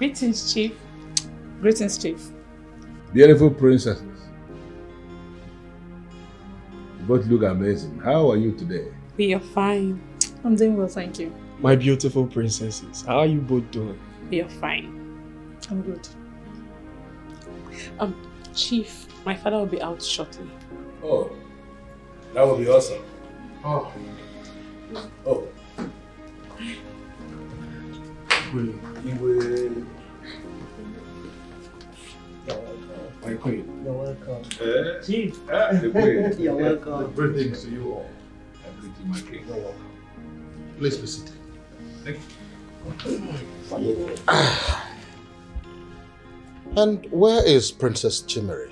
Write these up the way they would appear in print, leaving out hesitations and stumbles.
Greetings, Chief. Greetings, Chief. Beautiful princesses. You both look amazing. How are you today? We are fine. I'm doing well, thank you. My beautiful princesses, how are you both doing? We are fine. I'm good. Chief, my father will be out shortly. Oh, that would be awesome. Oh. My queen. You're welcome. Chief. The queen. You're welcome. Greetings to you all. And greeting my king. You're welcome. Please be seated. Thank you. And where is Princess Chimere?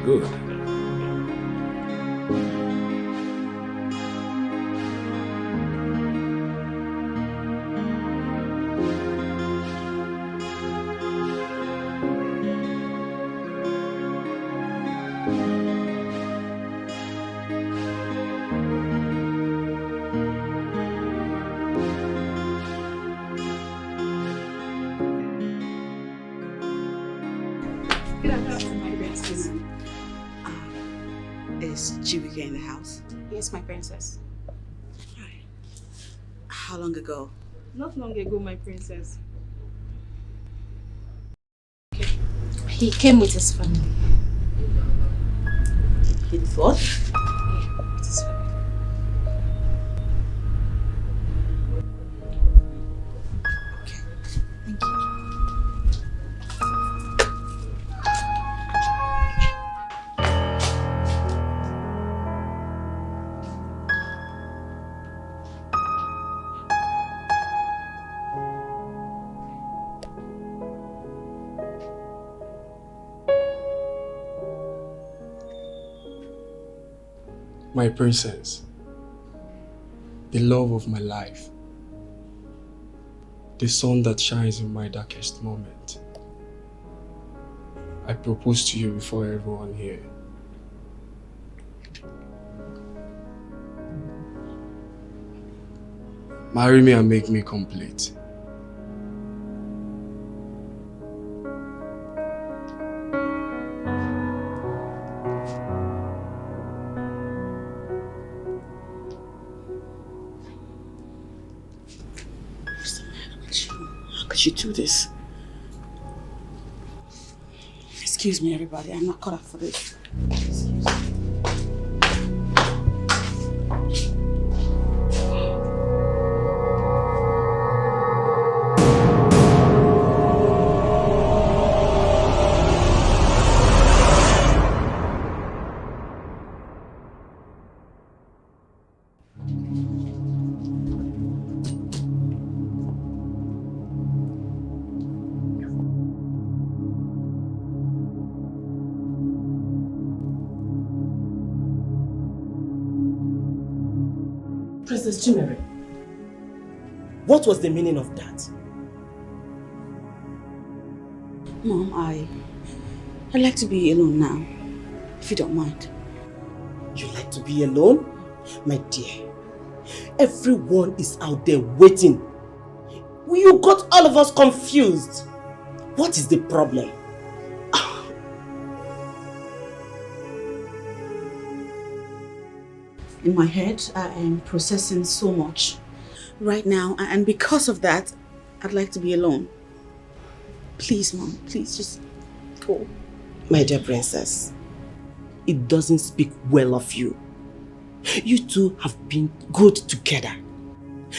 Good. Good afternoon, my princess. Is Chibuike in the house? Yes, my princess. How long ago? Not long ago, my princess. He came with his family. His what? Yeah, with his family. Okay, thank you. My princess, the love of my life, the sun that shines in my darkest moment. I propose to you before everyone here. Marry me and make me complete. How could you do this? Excuse me, everybody. I'm not cut out for this. Excuse me. Princess Chimere, what was the meaning of that? Mom, I'd like to be alone now, if you don't mind. You like to be alone? My dear, everyone is out there waiting. You got all of us confused. What is the problem? In my head, I am processing so much right now, and because of that, I'd like to be alone. Please, Mom, please just go. My dear princess, it doesn't speak well of you. You two have been good together.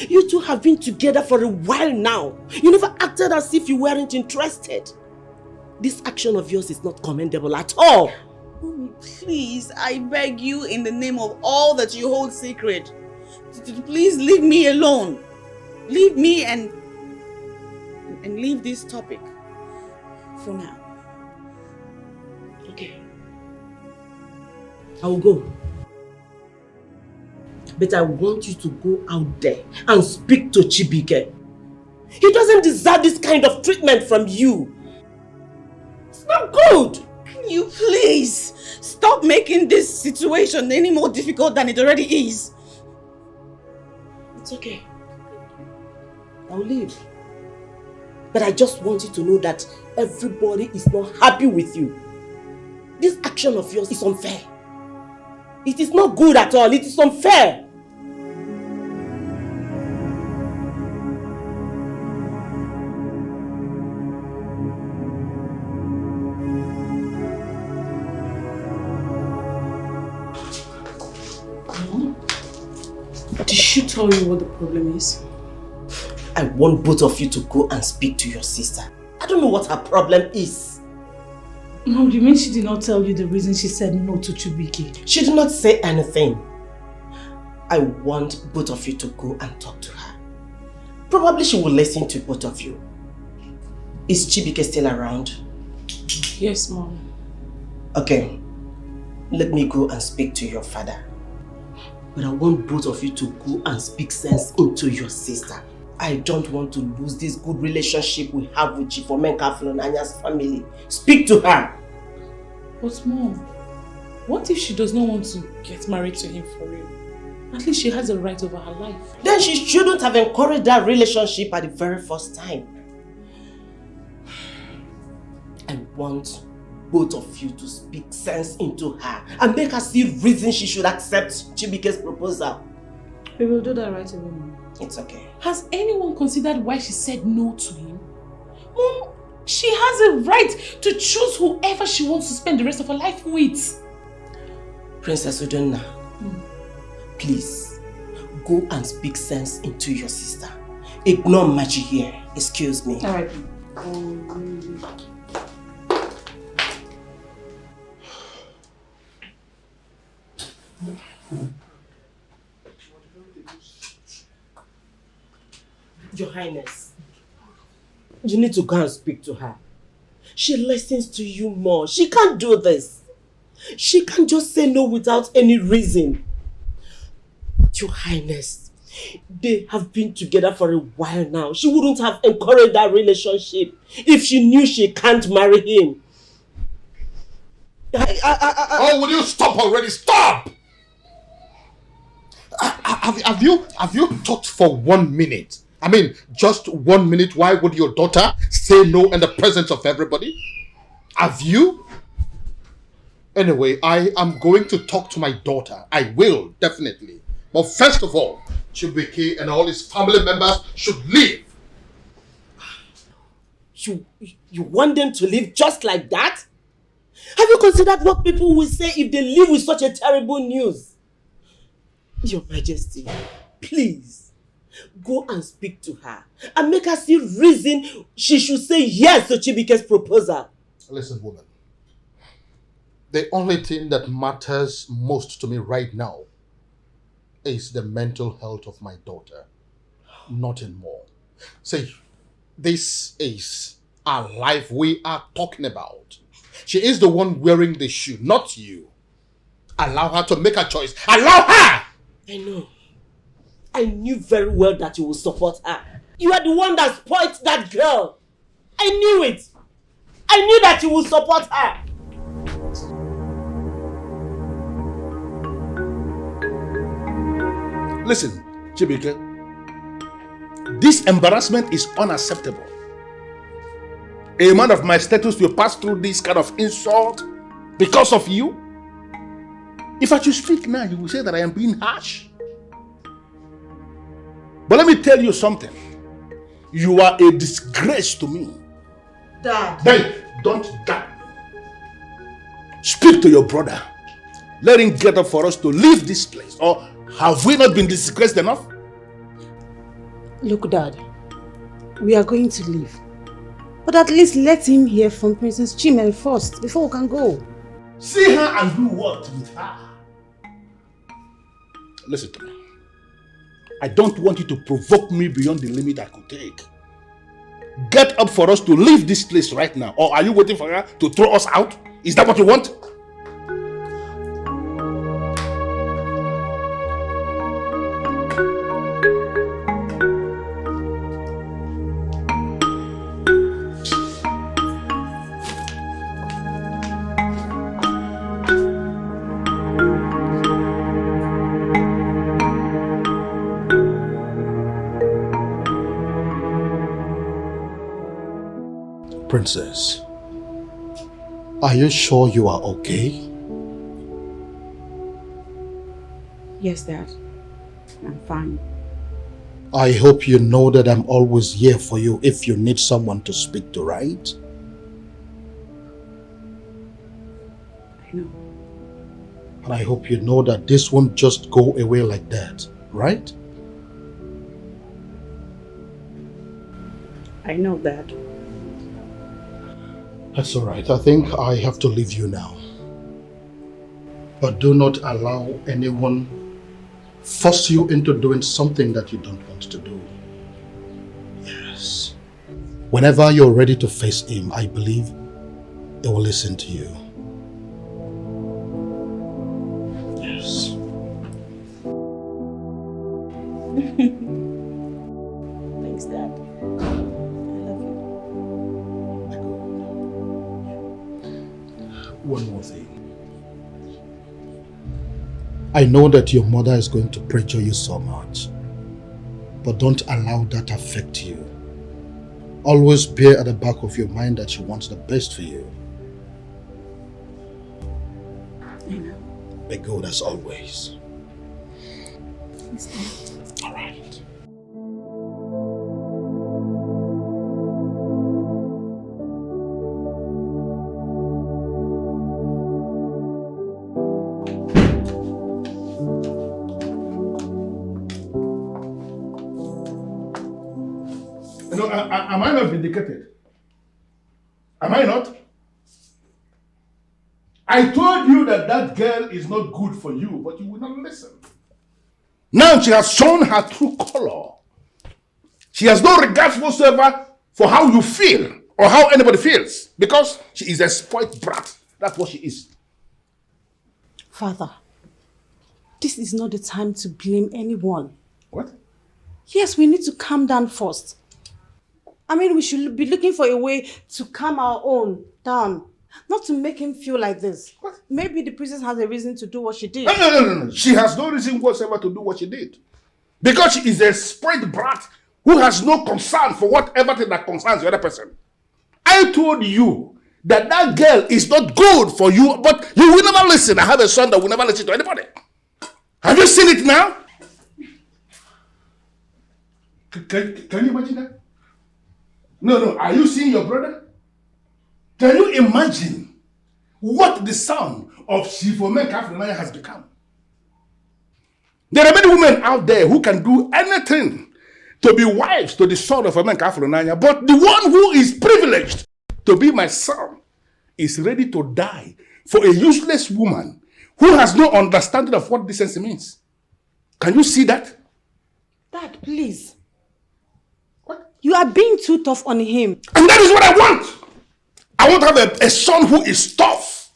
You two have been together for a while now. You never acted as if you weren't interested. This action of yours is not commendable at all. Mommy, please, I beg you in the name of all that you hold sacred, please leave me alone. Leave me and leave this topic for now. Okay. I will go. But I want you to go out there and speak to Chibuike. He doesn't deserve this kind of treatment from you. It's not good. Can you please stop making this situation any more difficult than it already is? It's okay. I'll leave. But I just want you to know that everybody is not happy with you. This action of yours is unfair. It is not good at all. It is unfair. Did she tell you what the problem is? I want both of you to go and speak to your sister. I don't know what her problem is. Mom, you mean she did not tell you the reason she said no to Chibuike? She did not say anything. I want both of you to go and talk to her. Probably she will listen to both of you. Is Chibuike still around? Yes, Mom. Okay. Let me go and speak to your father. But I want both of you to go and speak sense into your sister. I don't want to lose this good relationship we have with Chief Omenka Flonanya's family. Speak to her. But Mom, what if she does not want to get married to him for real? At least she has a right over her life. Then she shouldn't have encouraged that relationship at the very first time. I want both of you to speak sense into her and make her see reason she should accept Chibuike's proposal. We will do that right away, Mom. It's okay. Has anyone considered why she said no to him? Mom, she has a right to choose whoever she wants to spend the rest of her life with. Princess Udonna, please, go and speak sense into your sister. Ignore Machi here. Excuse me. Alright. Your Highness, you need to go and speak to her. She listens to you more. She can't do this. She can't just say no without any reason. Your Highness, they have been together for a while now. She wouldn't have encouraged that relationship if she knew she can't marry him. Oh, will you stop already? Stop! Have you thought for 1 minute? I mean, just 1 minute, why would your daughter say no in the presence of everybody? Have you? Anyway, I am going to talk to my daughter. I will, definitely. But first of all, Chibuike and all his family members should leave. You want them to leave just like that? Have you considered what people will say if they leave with such a terrible news? Your Majesty, please, go and speak to her and make her see reason she should say yes to Chibuike's proposal. Listen, woman. The only thing that matters most to me right now is the mental health of my daughter. Nothing more. See, this is our life we are talking about. She is the one wearing the shoe, not you. Allow her to make a choice. Allow her! I know. I knew very well that you would support her. You are the one that spoiled that girl. I knew it. I knew that you would support her. Listen, Chibuike, this embarrassment is unacceptable. A man of my status will pass through this kind of insult because of you. If I should speak now, you will say that I am being harsh. But let me tell you something. You are a disgrace to me. Dad. Hey, don't gag me. Speak to your brother. Let him get up for us to leave this place. Or have we not been disgraced enough? Look, Dad, we are going to leave. But at least let him hear from Princess Chimel first, before we can go. See her and do what with her? Listen to me. I don't want you to provoke me beyond the limit I could take. Get up for us to leave this place right now. Or are you waiting for her to throw us out? Is that what you want? Princess, are you sure you are okay? Yes, Dad. I'm fine. I hope you know that I'm always here for you if you need someone to speak to, right? I know. And I hope you know that this won't just go away like that, right? I know, Dad. That's all right. I think I have to leave you now. But do not allow anyone force you into doing something that you don't want to do. Yes. Whenever you're ready to face him, I believe he will listen to you. Yes. Thanks, Dad. One more thing. I know that your mother is going to pressure you so much, but don't allow that affect you. Always bear at the back of your mind that she wants the best for you. I know. Be good as always. Thanks, Dad. All right. Am I not vindicated? Am I not? I told you that that girl is not good for you, but you will not listen. Now she has shown her true color. She has no regard whatsoever for how you feel or how anybody feels, because she is a spoiled brat. That's what she is. Father, this is not the time to blame anyone. What? Yes, we need to calm down first. I mean, we should be looking for a way to calm our own down. Not to make him feel like this. What? Maybe the princess has a reason to do what she did. No. She has no reason whatsoever to do what she did. Because she is a spoiled brat who has no concern for whatever thing that concerns the other person. I told you that that girl is not good for you, but you will never listen. I have a son that will never listen to anybody. Have you seen it now? Can you imagine that? No. Are you seeing your brother? Can you imagine what the son of Chibuike has become? There are many women out there who can do anything to be wives to the son of Chibuike, but the one who is privileged to be my son is ready to die for a useless woman who has no understanding of what decency means. Can you see that? Dad, please. What? You are being too tough on him. And that is what I want. I want to have a son who is tough.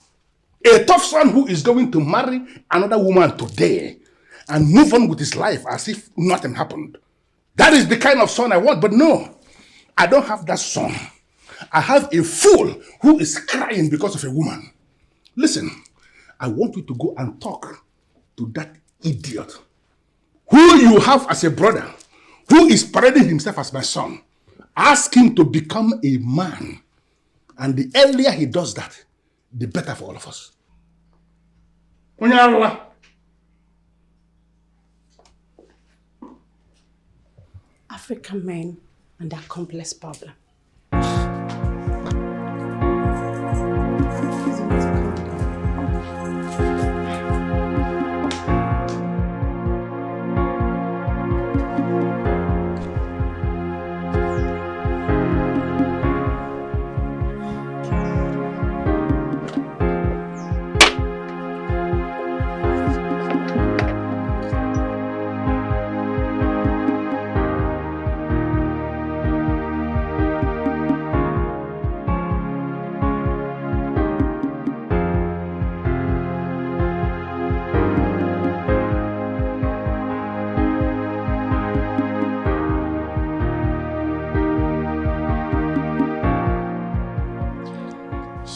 A tough son who is going to marry another woman today and move on with his life as if nothing happened. That is the kind of son I want. But no, I don't have that son. I have a fool who is crying because of a woman. Listen, I want you to go and talk to that idiot who you have as a brother, who is parading himself as my son. Ask him to become a man. And the earlier he does that, the better for all of us. African men and their complex problem.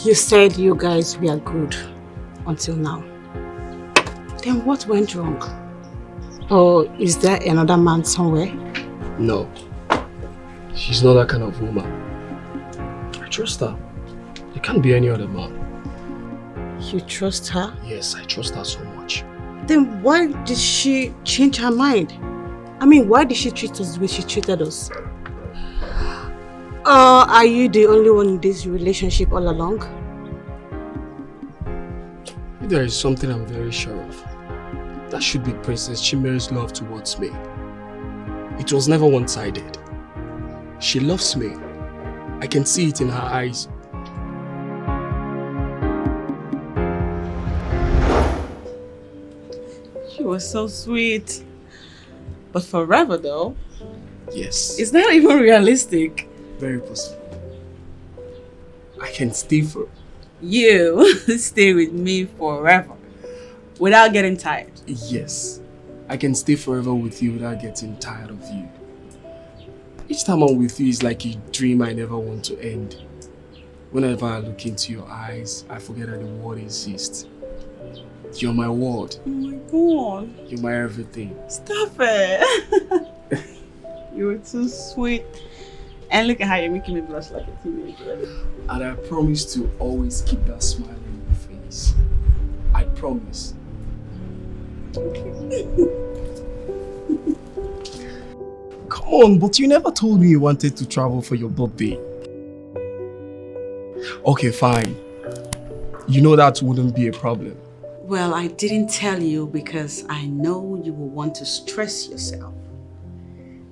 You said you guys were good until now. Then what went wrong? Or is there another man somewhere? No. She's not that kind of woman. I trust her. There can't be any other man. You trust her? Yes, I trust her so much. Then why did she change her mind? I mean, why did she treat us the way she treated us? Are you the only one in this relationship all along? If there is something I'm very sure of, that should be Princess Chimere's love towards me. It was never one-sided. She loves me. I can see it in her eyes. She was so sweet. But forever though? Yes. It's not even realistic. Very possible. I can stay for... You stay with me forever. Without getting tired. Yes. I can stay forever with you without getting tired of you. Each time I'm with you is like a dream I never want to end. Whenever I look into your eyes, I forget that the world exists. You're my world. Oh my god. You're my everything. Stop it. You're too sweet. And look at how you're making me blush like a teenager. And I promise to always keep that smile on your face. I promise. Okay. Come on, but you never told me you wanted to travel for your birthday. Okay, fine. You know that wouldn't be a problem. Well, I didn't tell you because I know you will want to stress yourself.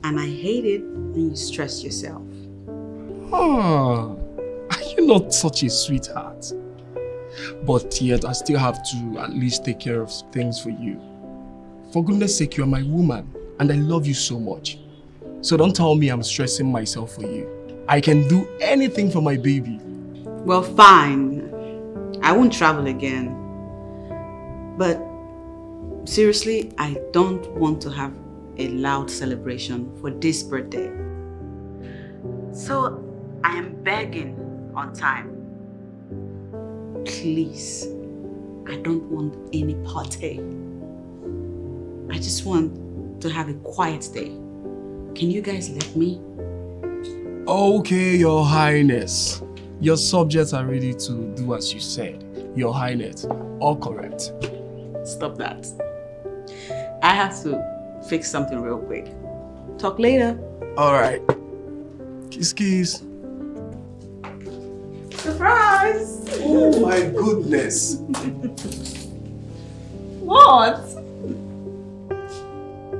And I hate it when you stress yourself. Are you not such a sweetheart? But yet I still have to at least take care of things for you. For goodness sake, you're my woman and I love you so much. So don't tell me I'm stressing myself for you. I can do anything for my baby. Well, fine. I won't travel again. But seriously, I don't want to have a loud celebration for this birthday. So I am begging on time. Please, I don't want any party. I just want to have a quiet day. Can you guys let me? Okay, Your Highness. Your subjects are ready to do as you said. Your Highness, all correct. Stop that. I have to fix something real quick. Talk later. Alright. Kiss, kiss. Surprise! Oh my goodness. What?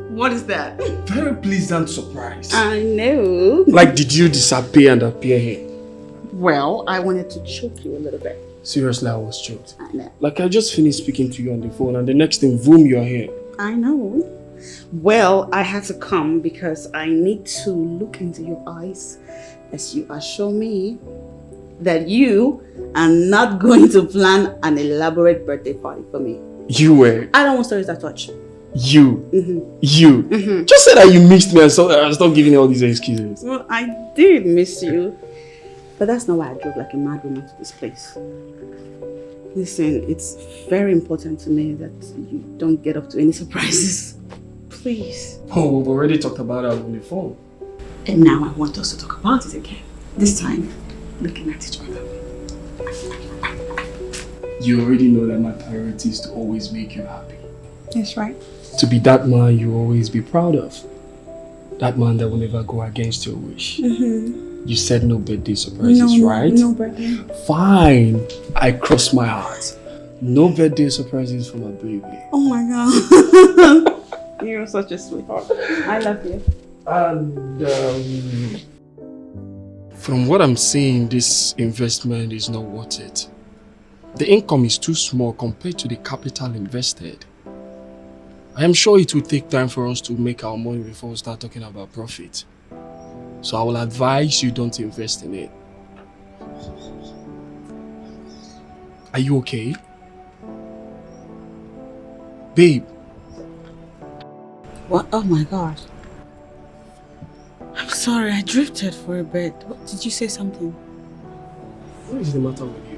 What is that? Very pleasant surprise. I know. Like, did you disappear and appear here? Well, I wanted to choke you a little bit. Seriously, I was choked. I know. Like, I just finished speaking to you on the phone and the next thing, boom, you're here. I know. Well, I had to come because I need to look into your eyes as you assure me that you are not going to plan an elaborate birthday party for me. You were. I don't want stories that touch. You. Mm-hmm. You. Mm-hmm. Just say that you missed me and so I stop giving you all these excuses. Well, I did miss you. But that's not why I drove like a mad woman to this place. Listen, it's very important to me that you don't get up to any surprises. Please. Oh, we've already talked about it on the phone. And now I want us to talk about it again. This time, looking at each other. You already know that my priority is to always make you happy. That's right. To be that man you always be proud of. That man that will never go against your wish. Mm-hmm. You said no birthday surprises, right? No birthday. Fine. I cross my heart. No birthday surprises for my baby. Oh my god. You're such a sweetheart. I love you. And from what I'm seeing, this investment is not worth it. The income is too small compared to the capital invested. I am sure it will take time for us to make our money before we start talking about profit. So I will advise you don't invest in it. Are you okay? Babe. What? Oh my god. I'm sorry, I drifted for a bit. What, did you say something? What is the matter with you?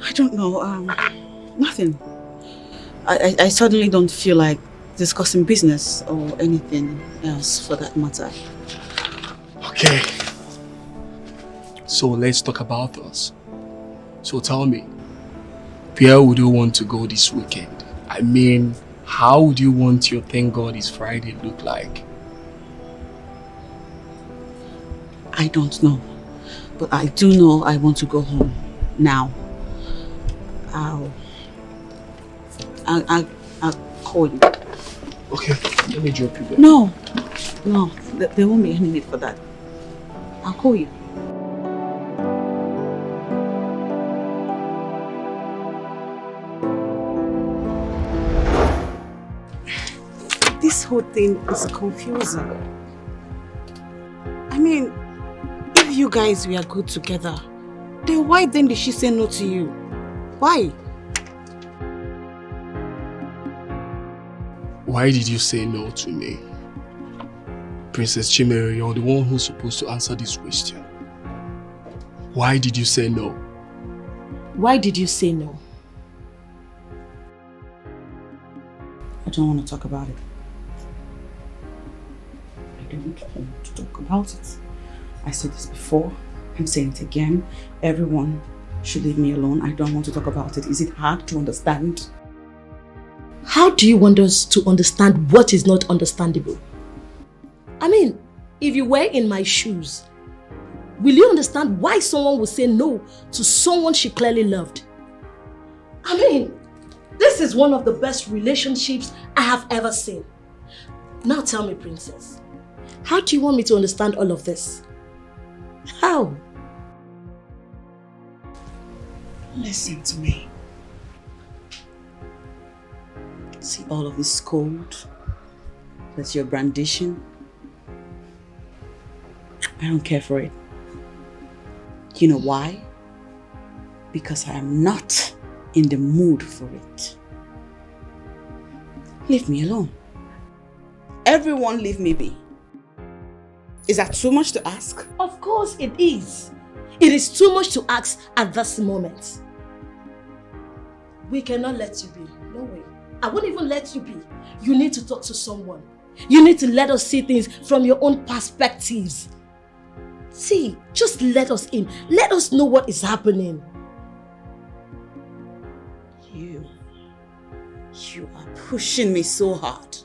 I don't know. Nothing. I suddenly don't feel like discussing business or anything else for that matter. Okay. So let's talk about us. So tell me, where would you want to go this weekend? I mean, how would you want your Thank God It's Friday look like? I don't know. But I do know I want to go home now. I'll call you. Okay, let me drop you there. No, there won't be any need for that. I'll call you. This whole thing is confusing. I mean, if you guys were good together, then why then did she say no to you? Why? Why did you say no to me? Princess Chimere, you're the one who's supposed to answer this question. Why did you say no? Why did you say no? I don't want to talk about it. I don't want to talk about it. I said this before. I'm saying it again. Everyone should leave me alone. I don't want to talk about it. Is it hard to understand? How do you want us to understand what is not understandable? I mean, if you were in my shoes, will you understand why someone would say no to someone she clearly loved? I mean, this is one of the best relationships I have ever seen. Now tell me, Princess, how do you want me to understand all of this? How? Listen to me. See all of this code that you're brandishing? I don't care for it. You know why? Because I am not in the mood for it. Leave me alone. Everyone leave me be. Is that too much to ask? Of course it is. It is too much to ask at this moment. We cannot let you be. No way. I won't even let you be. You need to talk to someone. You need to let us see things from your own perspectives. See, just let us in. Let us know what is happening. You are pushing me so hard.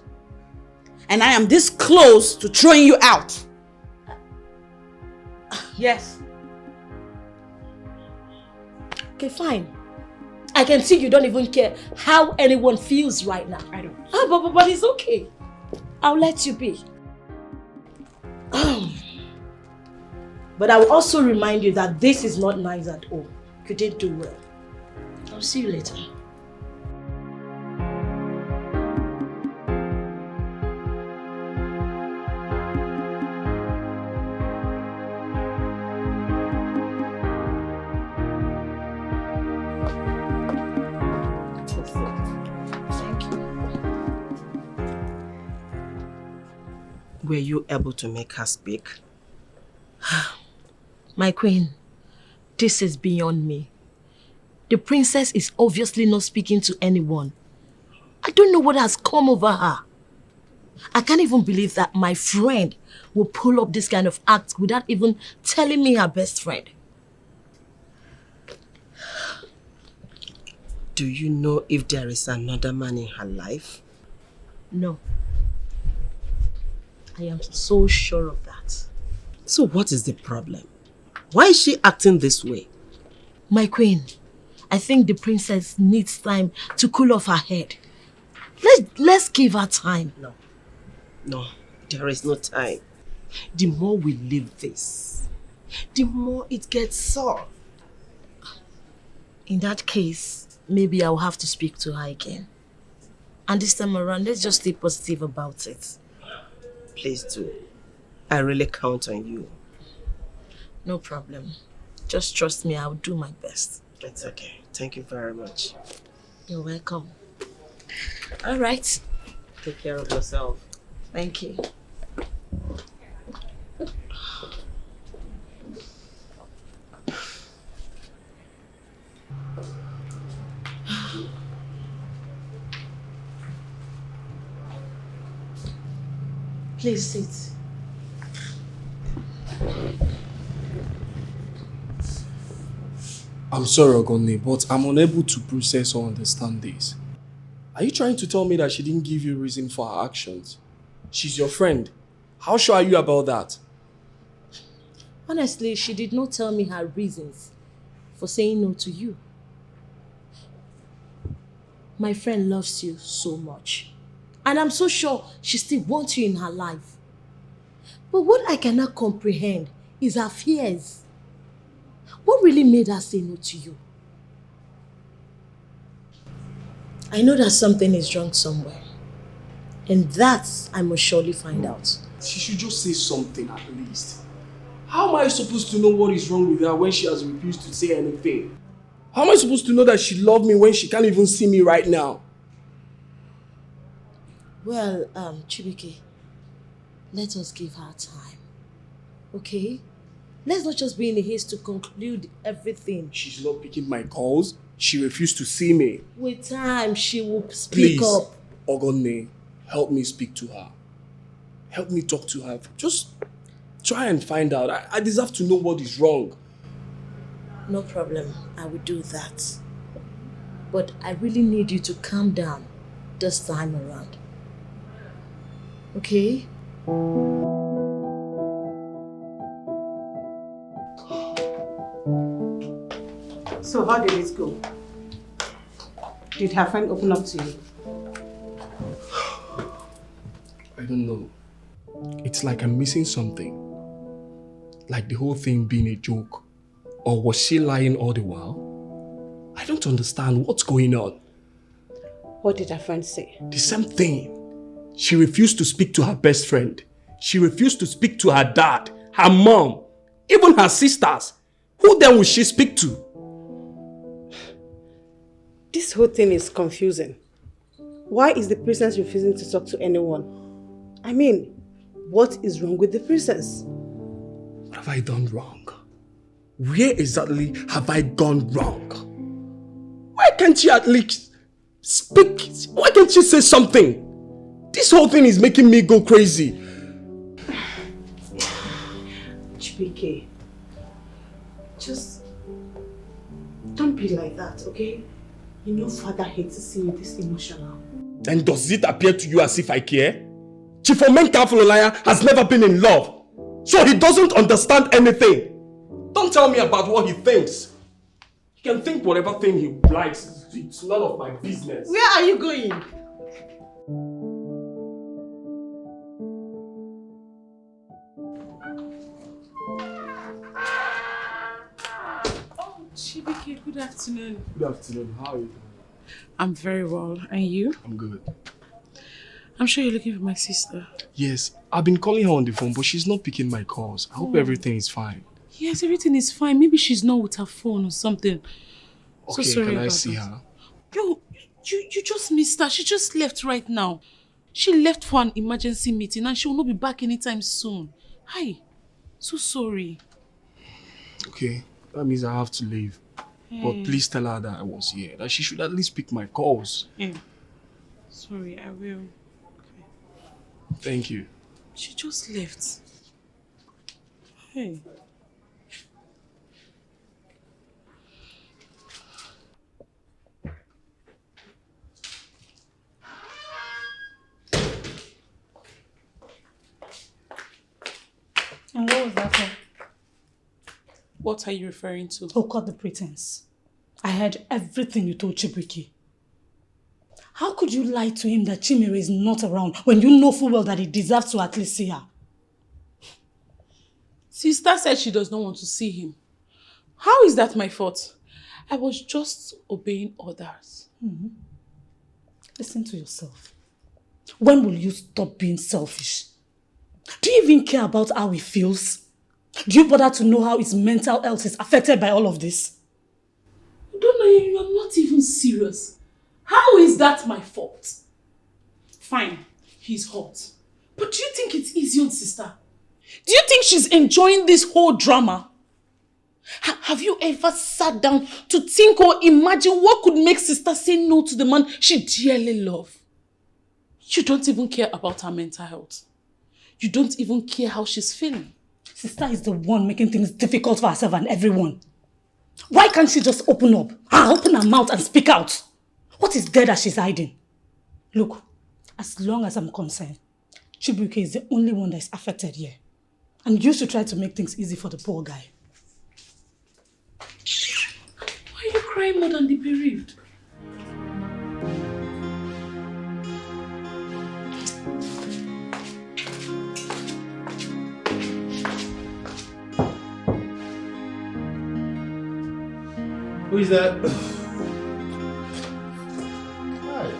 And I am this close to throwing you out. Yes. Okay, fine. I can see you don't even care how anyone feels right now. I don't. But it's okay. I'll let you be. But I will also remind you that this is not nice at all. You didn't do well. I'll see you later. Were you able to make her speak? My queen, this is beyond me. The princess is obviously not speaking to anyone. I don't know what has come over her. I can't even believe that my friend will pull up this kind of act without even telling me her best friend. Do you know if there is another man in her life? No. I am so sure of that. So what is the problem? Why is she acting this way? My queen, I think the princess needs time to cool off her head. Let's give her time. No, there is no time. The more we leave this, the more it gets sore. In that case, maybe I'll have to speak to her again. And this time around, let's just stay positive about it. Please do. I really count on you. No problem. Just trust me, I'll do my best. It's okay. Thank you very much. You're welcome. All right. Take care of yourself. Thank you. Please sit. I'm sorry, Ogonne, but I'm unable to process or understand this. Are you trying to tell me that she didn't give you reason for her actions? She's your friend. How sure are you about that? Honestly, she did not tell me her reasons for saying no to you. My friend loves you so much. And I'm so sure she still wants you in her life. But what I cannot comprehend is her fears. What really made her say no to you? I know that something is wrong somewhere. And that I must surely find out. She should just say something at least. How am I supposed to know what is wrong with her when she has refused to say anything? How am I supposed to know that she loved me when she can't even see me right now? Well, Chibuike, let us give her time. Okay? Let's not just be in a haste to conclude everything. She's not picking my calls. She refused to see me. With time, she will speak up. Ogonne, help me speak to her. Help me talk to her. Just try and find out. I deserve to know what is wrong. No problem. I will do that. But I really need you to calm down this time around. Okay? So how did it go? Did her friend open up to you? I don't know. It's like I'm missing something. Like the whole thing being a joke. Or was she lying all the while? I don't understand what's going on. What did her friend say? The same thing. She refused to speak to her best friend. She refused to speak to her dad, her mom, even her sisters. Who then will she speak to? This whole thing is confusing. Why is the princess refusing to talk to anyone? I mean, what is wrong with the princess? What have I done wrong? Where exactly have I gone wrong? Why can't you at least speak? Why can't you say something? This whole thing is making me go crazy. Chibuike, just don't be like that, okay? You know father hates to see you this emotional. And does it appear to you as if I care? Chifomenka Afulolaya has never been in love, so he doesn't understand anything. Don't tell me about what he thinks. He can think whatever thing he likes. It's none of my business. Where are you going? Oh, Chibuike, good afternoon. Good afternoon. How are you doing? I'm very well. And you? I'm good. I'm sure you're looking for my sister. Yes, I've been calling her on the phone, but she's not picking my calls. I hope everything is fine. Yes, everything is fine. Maybe she's not with her phone or something. Okay, so sorry can I about see that. her? Yo, you just missed her. She just left right now. She left for an emergency meeting and she will not be back anytime soon. Hi. So sorry. Okay, that means I have to leave. But please tell her that I was here. That she should at least pick my calls. Yeah. Sorry, I will. Okay. Thank you. She just left. Hey. And what was that for? What are you referring to? Oh, cut the pretense. I heard everything you told Chibuike. How could you lie to him that Chimere is not around when you know full well that he deserves to at least see her? Sister said she does not want to see him. How is that my fault? I was just obeying orders. Listen to yourself. When will you stop being selfish? Do you even care about how he feels? Do you bother to know how his mental health is affected by all of this? Don't know, you are not even serious. How is that my fault? Fine, he's hot. But do you think it's easy on sister? Do you think she's enjoying this whole drama? Have you ever sat down to think or imagine what could make sister say no to the man she dearly loves? You don't even care about her mental health. You don't even care how she's feeling. Sister is the one making things difficult for herself and everyone. Why can't she just open up? Open her mouth and speak out? What is there that she's hiding? Look, as long as I'm concerned, Chibuike is the only one that is affected here. And you should try to make things easy for the poor guy. Why are you crying more than the bereaved? Who is that? Hi.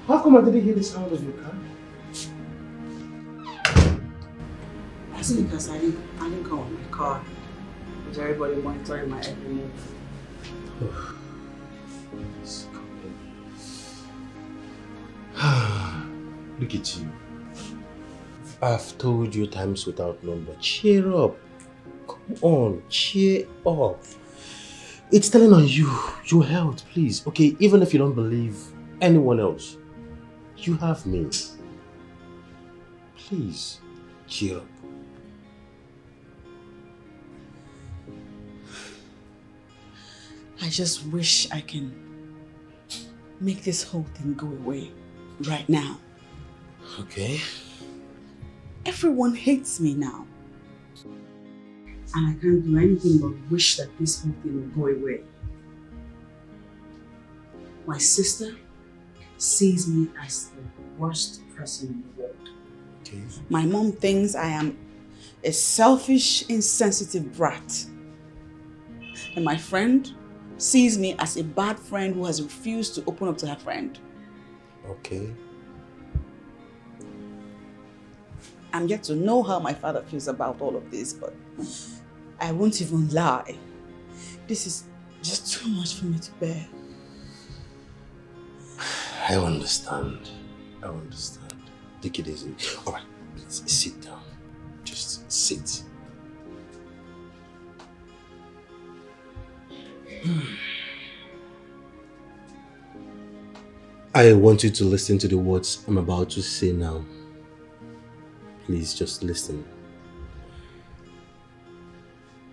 How come I didn't hear the sound of your car? That's because I didn't come with my car. Because everybody monitoring my every move. Look at you. I've told you times without number. Cheer up. Come on, cheer up. It's telling on you, your health, please. Okay, even if you don't believe anyone else, you have me. Please, cheer up. I just wish I can make this whole thing go away right now. Okay. Everyone hates me now. And I can't do anything but wish that this whole thing will go away. My sister sees me as the worst person in the world. Okay. My mom thinks I am a selfish, insensitive brat. And my friend sees me as a bad friend who has refused to open up to her friend. Okay. I'm yet to know how my father feels about all of this, but I won't even lie. This is just too much for me to bear. I understand. I understand. Take it easy. All right, please sit down. Just sit. I want you to listen to the words I'm about to say now. Please just listen.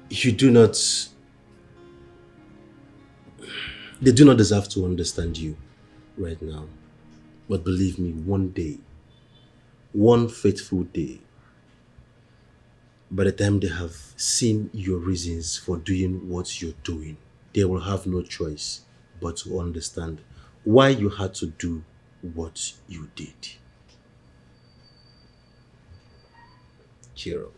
They do not deserve to understand you right now. But believe me, one day, one fateful day, by the time they have seen your reasons for doing what you're doing, they will have no choice but to understand why you had to do what you did. Cheer up.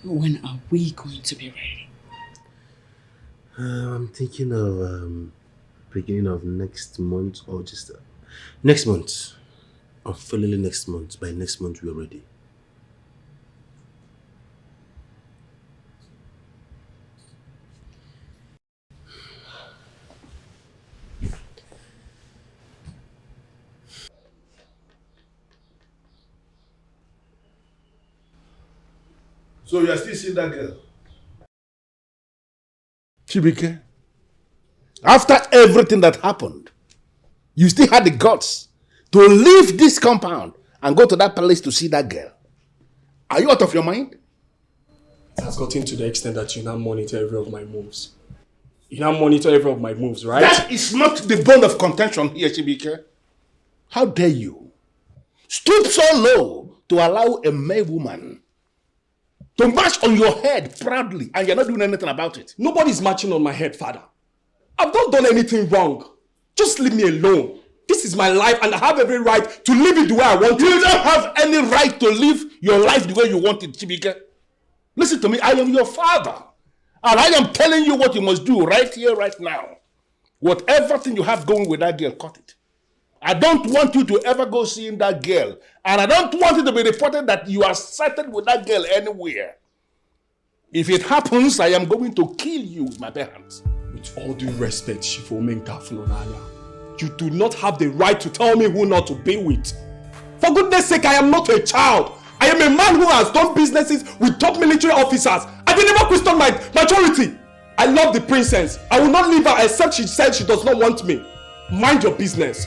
When are we going to be ready? I'm thinking of beginning of next month or just next month. Finally next month. By next month we're ready. So you are still seeing that girl? Chibuike, after everything that happened, you still had the guts to leave this compound and go to that place to see that girl. Are you out of your mind? It has gotten to the extent that you now monitor every of my moves. You now monitor every of my moves, right? That is not the bone of contention here, Chibuike. How dare you stoop so low to allow a male woman to march on your head proudly and you're not doing anything about it? Nobody's marching on my head, Father. I've not done anything wrong. Just leave me alone. This is my life and I have every right to live it the way I want You it. don't have any right to live your life the way you want it, Chibuike. Listen to me, I am your father. And I am telling you what you must do right here, right now. Whatever thing you have going with that girl, cut it. I don't want you to ever go seeing that girl. And I don't want it to be reported that you are settled with that girl anywhere. If it happens, I am going to kill you with my bare hands. With all due respect, Shifo, you do not have the right to tell me who not to be with. For goodness sake, I am not a child. I am a man who has done businesses with top military officers. I can never question my maturity. I love the princess. I will not leave her except she said she does not want me. Mind your business.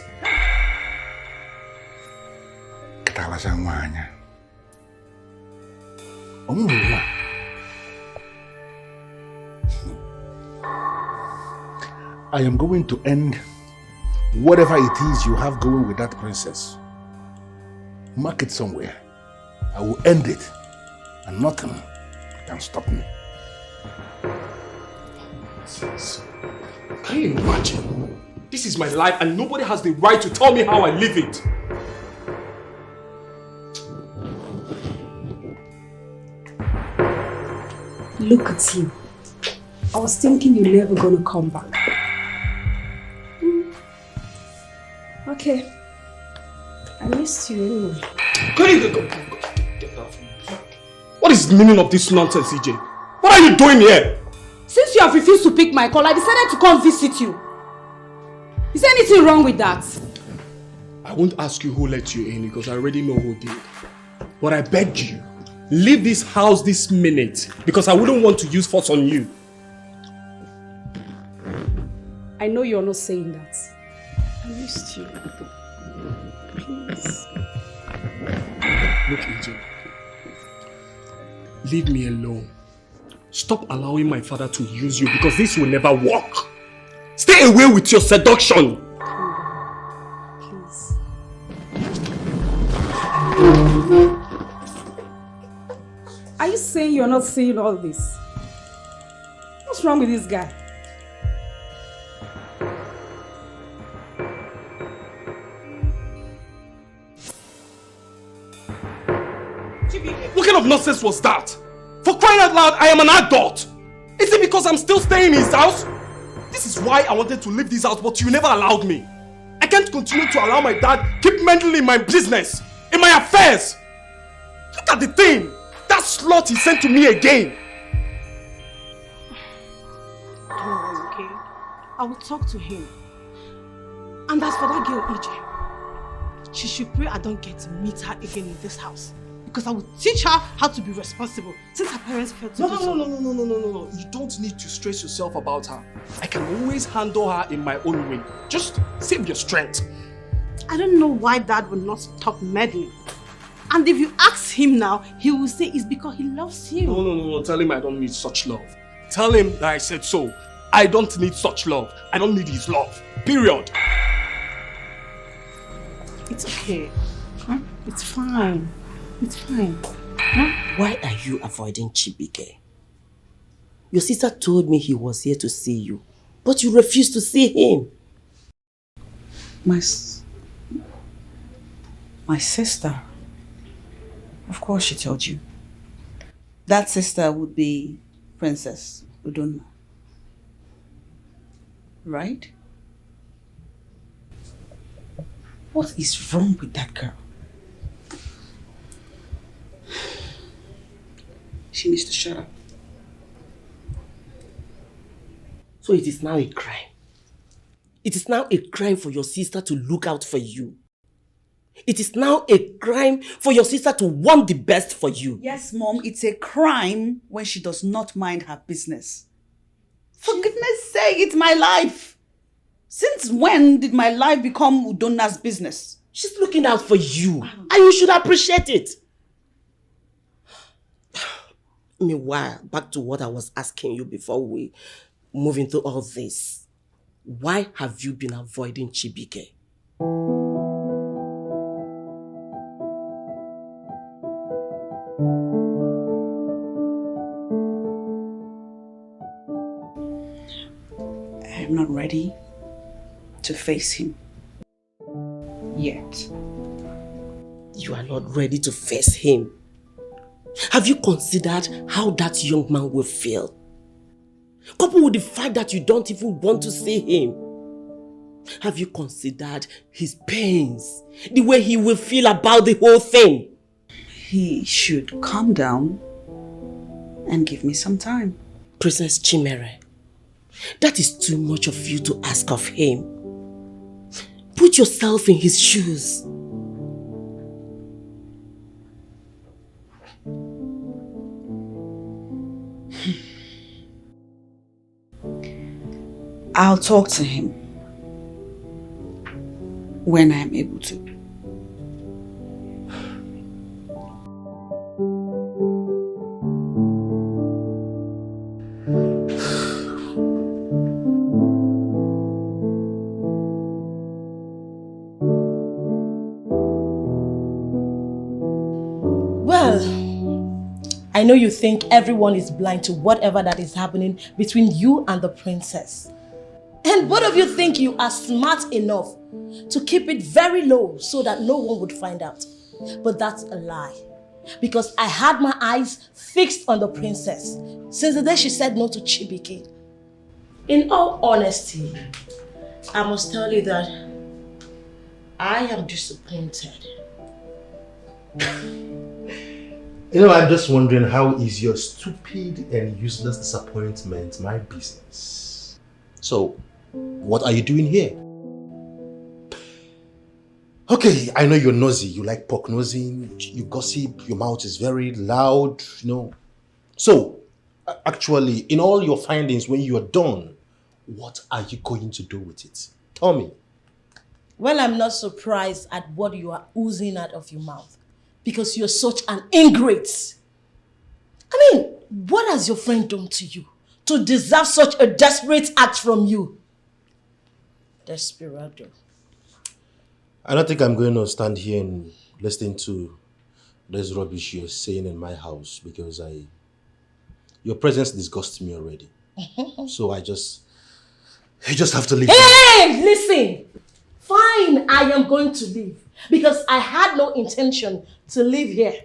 I am going to end whatever it is you have going with that princess. Mark it somewhere. I will end it, and nothing can stop me. Can you imagine? This is my life and nobody has the right to tell me how I live it. Look at you. I was thinking you're never gonna come back. Okay. I missed you anyway. Get that from me. What is the meaning of this nonsense, CJ? What are you doing here? Since you have refused to pick my call, I decided to come visit you. Is there anything wrong with that? I won't ask you who let you in because I already know who did. But I beg you, leave this house this minute because I wouldn't want to use force on you. I know you're not saying that. I missed you. Please. Look, AJ. Leave me alone. Stop allowing my father to use you because this will never work. Stay away with your seduction. Please. Are you saying you're not seeing all this? What's wrong with this guy? What kind of nonsense was that? For crying out loud, I am an adult. Is it because I'm still staying in his house? This is why I wanted to leave this house, but you never allowed me. I can't continue to allow my dad keep meddling in my business, in my affairs. Look at the thing. That slut he sent to me again. Don't worry, okay? I will talk to him. And as for that girl, EJ, she should pray I don't get to meet her again in this house. Because I will teach her how to be responsible since her parents failed to do so. No. You don't need to stress yourself about her. I can always handle her in my own way. Just save your strength. I don't know why Dad will not stop meddling. And if you ask him now, he will say it's because he loves you. No. Tell him I don't need such love. Tell him that I said so. I don't need such love. I don't need his love. Period. It's okay. Huh? It's fine. It's fine. Huh? Why are you avoiding Chibuike? Your sister told me he was here to see you, but you refused to see him. My sister. Of course she told you. That sister would be Princess Udonna. Right? What is wrong with that girl? She needs to shut up. So it is now a crime. It is now a crime for your sister to look out for you. It is now a crime for your sister to want the best for you. Yes, Mom, it's a crime when she does not mind her business. For goodness sake, it's my life. Since when did my life become Udonna's business? She's looking out for you, and you should appreciate it. Meanwhile, back to what I was asking you before we move into all this. Why have you been avoiding Chibuike? I'm not ready to face him yet. You are not ready to face him. Have you considered how that young man will feel? Coupled with the fact that you don't even want to see him. Have you considered his pains? The way he will feel about the whole thing? He should calm down and give me some time. Princess Chimere, that is too much of you to ask of him. Put yourself in his shoes. I'll talk to him when I am able to. I know you think everyone is blind to whatever that is happening between you and the princess. And both of you think you are smart enough to keep it very low so that no one would find out. But that's a lie. Because I had my eyes fixed on the princess since the day she said no to Chibuike. In all honesty, I must tell you that I am disappointed. You know, I'm just wondering, how is your stupid and useless disappointment my business? So, what are you doing here? Okay, I know you're nosy. You like poke nosing, you gossip, your mouth is very loud, you know. So, actually, in all your findings, when you're done, what are you going to do with it? Tell me. Well, I'm not surprised at what you are oozing out of your mouth. Because you're such an ingrate. I mean, what has your friend done to you to deserve such a desperate act from you? Desperado. I don't think I'm going to stand here and listen to this rubbish you're saying in my house, because your presence disgusts me already. So you just have to leave. Hey, listen. Fine, I am going to leave. Because I had no intention to live here.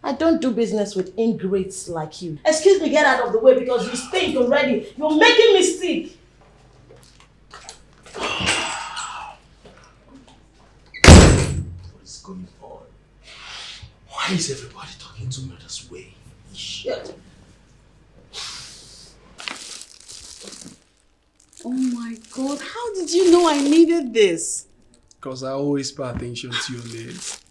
I don't do business with ingrates like you. Excuse me, get out of the way because you stink already. You're making me sick. What is going on? Why is everybody talking to me this way? Shit. Oh my God, how did you know I needed this? Because I always pay attention to your nails.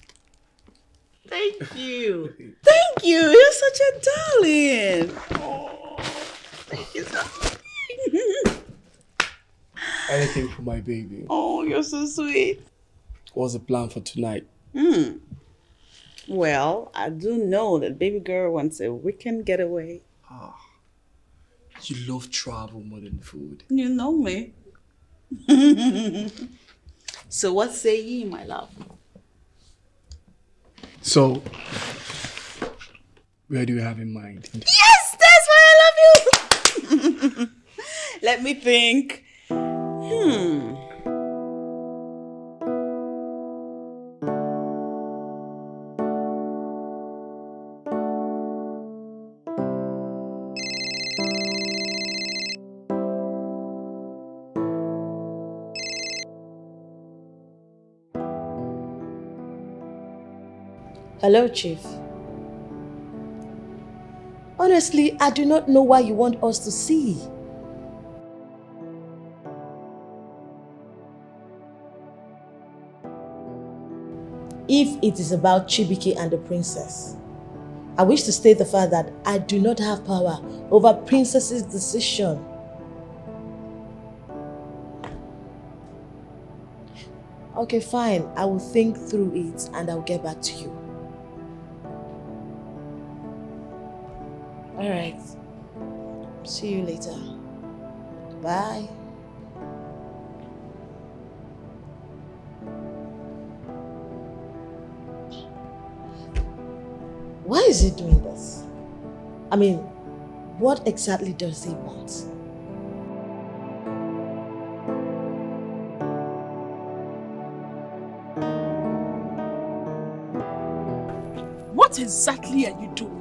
Thank you. Thank you. You're such a darling. Oh, thank you so much. Anything for my baby. Oh, you're so sweet. What's the plan for tonight? Well, I do know that baby girl wants a weekend getaway. You love travel more than food. You know me. So what say ye, my love? So, where do you have in mind? Yes, that's why I love you. Let me think. Hello, Chief. Honestly, I do not know why you want us to see. If it is about Chibuike and the princess, I wish to state the fact that I do not have power over princess's decision. Okay, fine. I will think through it and I'll get back to you. All right. See you later. Bye. Why is he doing this? I mean, what exactly does he want? What exactly are you doing?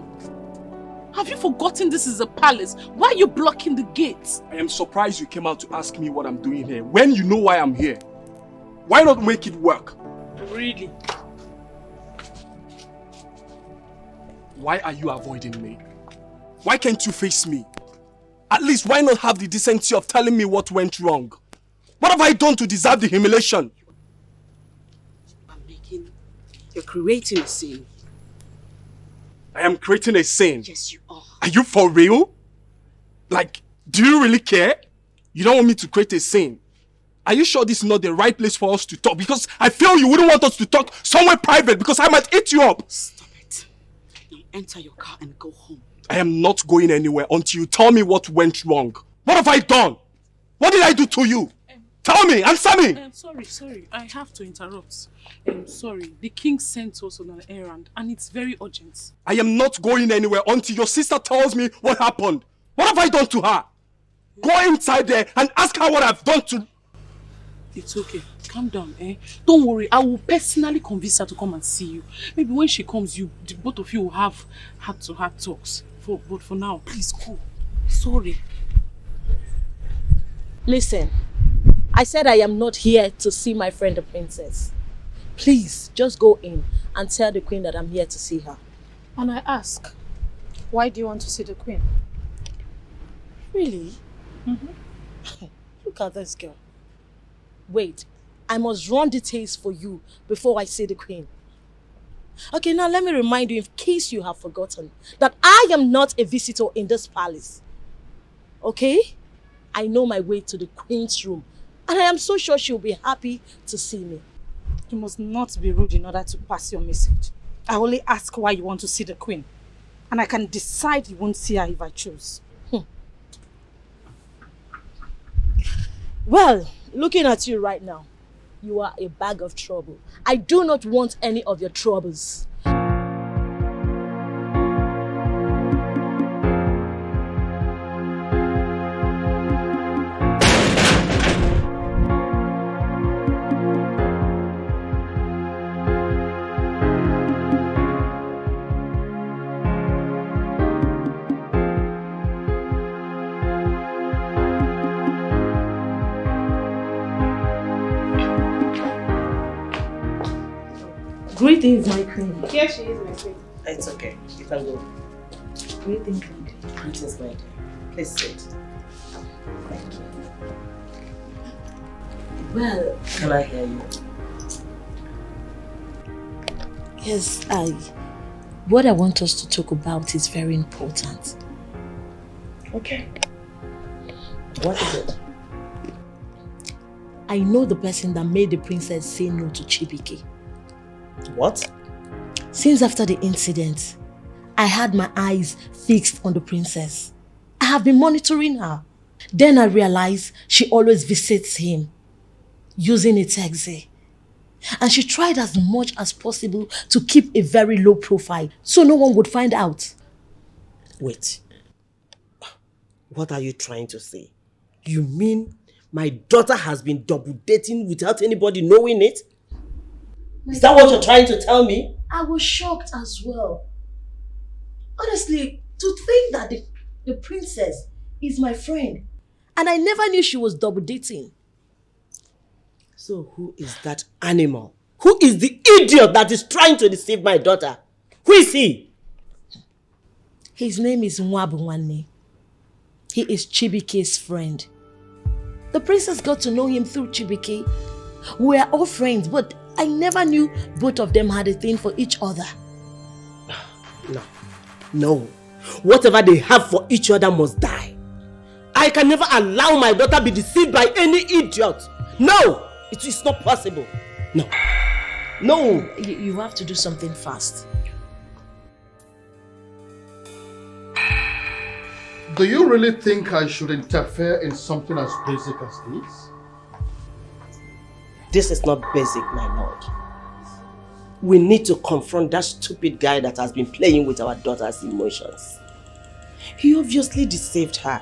Have you forgotten this is a palace? Why are you blocking the gates? I am surprised you came out to ask me what I'm doing here, when you know why I'm here. Why not make it work? Really? Why are you avoiding me? Why can't you face me? At least why not have the decency of telling me what went wrong? What have I done to deserve the humiliation? You're creating a scene. I am creating a scene. Yes, you are. Are you for real? Like, do you really care? You don't want me to create a scene. Are you sure this is not the right place for us to talk? Because I feel you wouldn't want us to talk somewhere private because I might eat you up. Stop it. Now enter your car and go home. I am not going anywhere until you tell me what went wrong. What have I done? What did I do to you? Tell me, answer me! Sorry, I have to interrupt. Sorry, the king sent us on an errand and it's very urgent. I am not going anywhere until your sister tells me what happened. What have I done to her? Go inside there and ask her what I've done to... It's okay. Calm down, eh? Don't worry, I will personally convince her to come and see you. Maybe when she comes, both of you will have heart-to-heart talks. But for now, please go. Sorry. Listen, I said I am not here to see my friend the princess. Please, just go in and tell the queen that I'm here to see her. And I ask, why do you want to see the queen? Really? Look at this girl. Wait, I must run details for you before I see the queen. Okay, now let me remind you, in case you have forgotten, that I am not a visitor in this palace. Okay? I know my way to the queen's room, and I am so sure she'll be happy to see me. You must not be rude in order to pass your message. I only ask why you want to see the queen, and I can decide you won't see her if I choose. Well, looking at you right now, you are a bag of trouble. I do not want any of your troubles. Greetings, my queen. Here she is, my queen. It's okay. You can go. Greetings, my queen. Greetings, my dear. Please sit. Thank you. Well, Can I hear you? yes, what I want us to talk about is very important. Okay. What is it? I know the person that made the princess say no to Chibuike. What? Since after the incident, I had my eyes fixed on the princess. I have been monitoring her. Then I realized she always visits him using a taxi. And she tried as much as possible to keep a very low profile so no one would find out. Wait. What are you trying to say? You mean my daughter has been double dating without anybody knowing it? Is that what you're trying to tell me? I was shocked as well. Honestly, to think that the princess is my friend. And I never knew she was double dating. So who is that animal? Who is the idiot that is trying to deceive my daughter? Who is he? His name is Nwabunwanne. He is Chibuike's friend. The princess got to know him through Chibuike. We are all friends, but I never knew both of them had a thing for each other. No. Whatever they have for each other must die. I can never allow my daughter be deceived by any idiot. No! It is not possible. No. You have to do something fast. Do you really think I should interfere in something as basic as this? This is not basic, my lord. We need to confront that stupid guy that has been playing with our daughter's emotions. He obviously deceived her.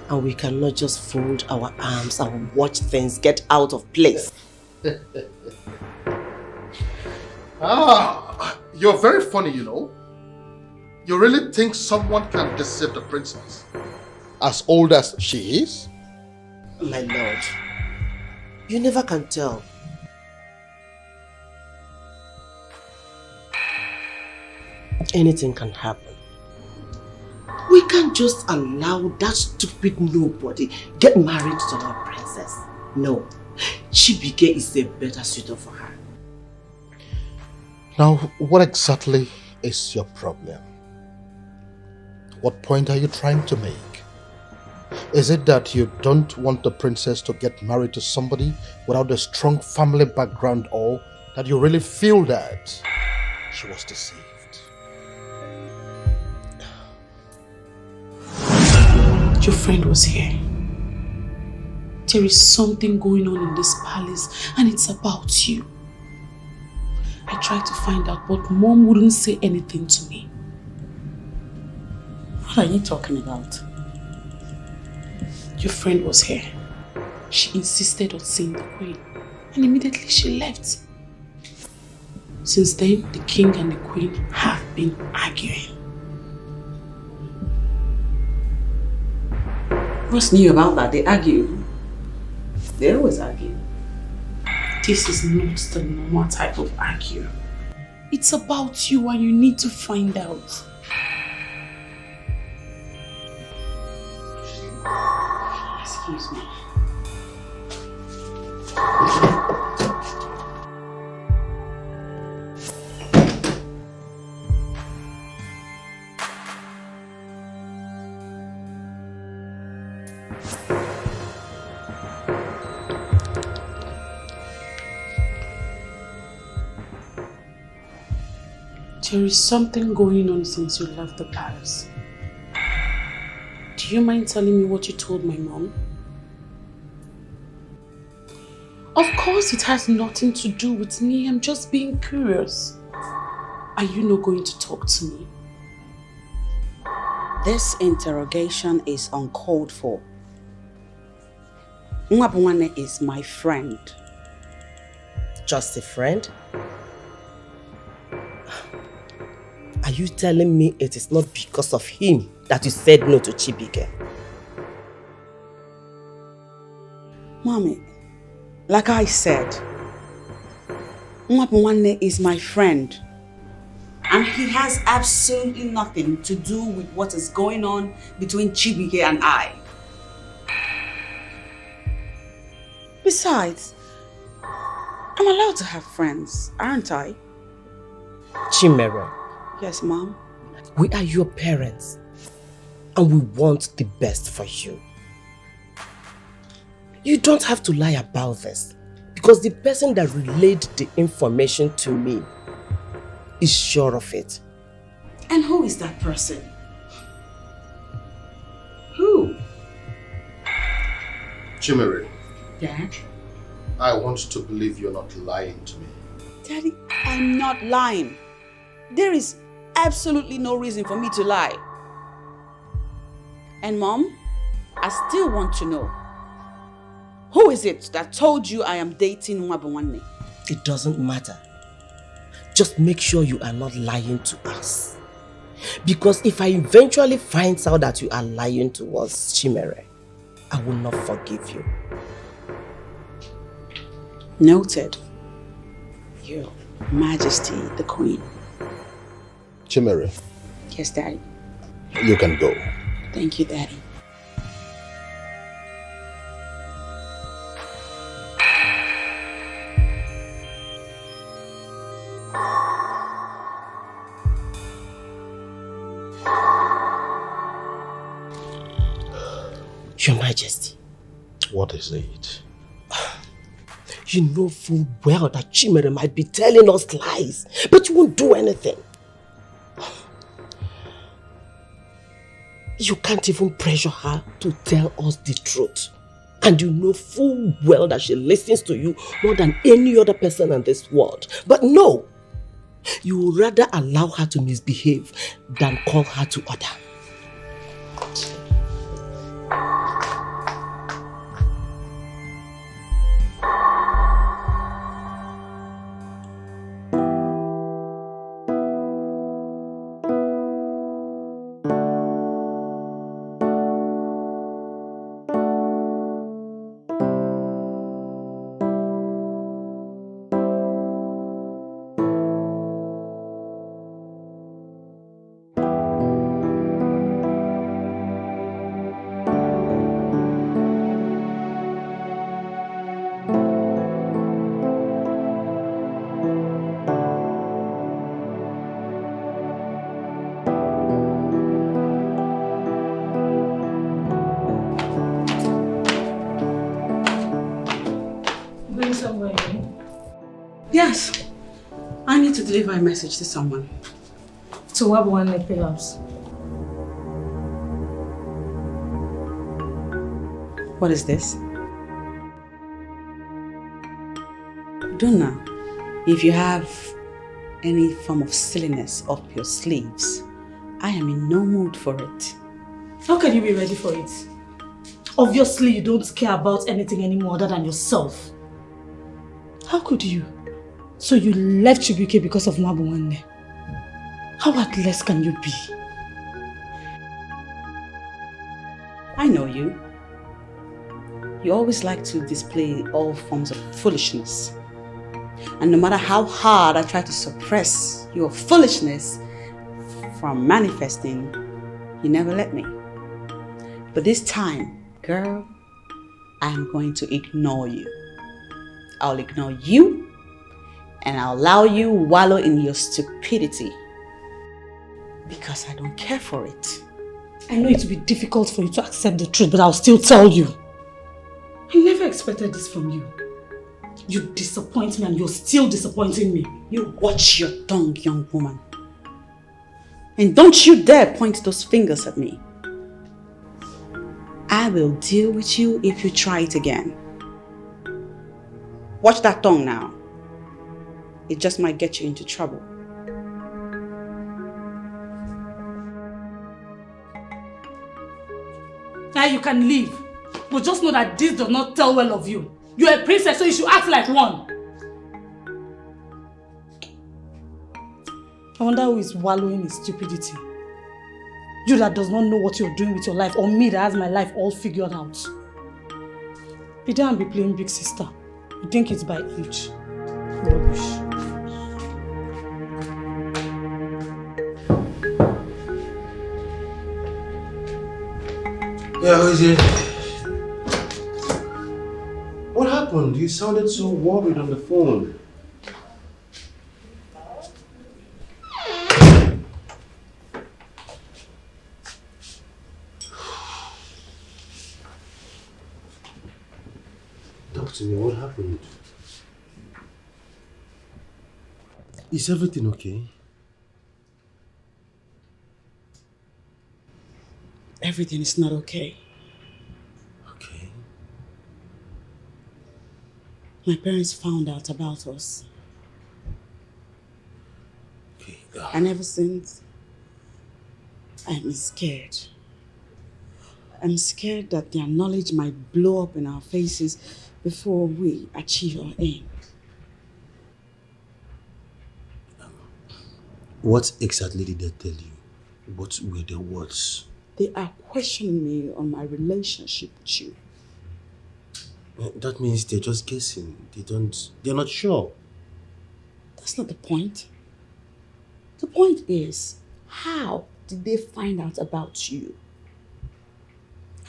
And we cannot just fold our arms and watch things get out of place. You're very funny, you know. You really think someone can deceive the princess? As old as she is? My lord, you never can tell. Anything can happen. We can't just allow that stupid nobody get married to our princess. No, Chibuike is a better suitor for her. Now, what exactly is your problem? What point are you trying to make? Is it that you don't want the princess to get married to somebody without a strong family background, or that you really feel that she was deceived? Your friend was here. There is something going on in this palace and it's about you. I tried to find out, but Mom wouldn't say anything to me. What are you talking about? Your friend was here. She insisted on seeing the queen and immediately she left. Since then, the king and the queen have been arguing. What's new about that? They argue. They always argue. This is not the normal type of argue. It's about you and you need to find out. Excuse me. There is something going on since you left the palace. Do you mind telling me what you told my mom? Of course it has nothing to do with me. I'm just being curious. Are you not going to talk to me? This interrogation is uncalled for. Nwabunwane is my friend. Just a friend? Are you telling me it is not because of him that you said no to Chibuike? Mommy, like I said, Nwabunwane is my friend. And he has absolutely nothing to do with what is going on between Chibuike and I. Besides, I'm allowed to have friends, aren't I? Chimere. Yes, Mom. We are your parents, and we want the best for you. You don't have to lie about this, because the person that relayed the information to me is sure of it. And who is that person? Who? Chimere, Dad? I want to believe you're not lying to me. Daddy, I'm not lying. There is absolutely no reason for me to lie. And Mom, I still want to know, who is it that told you I am dating Nwabunwane? It doesn't matter. Just make sure you are not lying to us. Because if I eventually find out that you are lying to us, Chimere, I will not forgive you. Noted. Your Majesty, the Queen. Chimere, Yes, Daddy. you can go. Thank you, Daddy. Your Majesty. What is it? You know full well that Chimere might be telling us lies, but you won't do anything. You can't even pressure her to tell us the truth. And you know full well that she listens to you more than any other person in this world. But no, you would rather allow her to misbehave than call her to order. going somewhere? Yes. I need to deliver a message to someone. To what one perhaps? What is this? Donna, if you have any form of silliness up your sleeves, I am in no mood for it. How can you be ready for it? Obviously, you don't care about anything anymore other than yourself. How could you? So you left Chibuike because of Mabuwane. How heartless can you be? I know you. You always like to display all forms of foolishness. And no matter how hard I try to suppress your foolishness from manifesting, you never let me. But this time, girl, I'm going to ignore you. I'll ignore you and I'll allow you wallow in your stupidity because I don't care for it. I know it will be difficult for you to accept the truth, but I'll still tell you. I never expected this from you. You disappoint me and you're still disappointing me. You watch your tongue, young woman. And don't you dare point those fingers at me. I will deal with you if you try it again. Watch that tongue now. It just might get you into trouble. Now you can leave. But just know that this does not tell well of you. You're a princess, so you should act like one. I wonder who is wallowing in stupidity. You that does not know what you're doing with your life, or me that has my life all figured out. Be there and be playing big sister. You think it's by age. Rubbish. Yeah, who is it? What happened? You sounded so worried on the phone. Talk to me, what happened? Is everything okay? Everything is not okay. Okay. My parents found out about us. Okay. And ever since, I'm scared. I'm scared that their knowledge might blow up in our faces before we achieve our aim. What exactly did they tell you? What were their words? They are questioning me on my relationship with you. That means they're just guessing. They're not sure. That's not the point. The point is, how did they find out about you?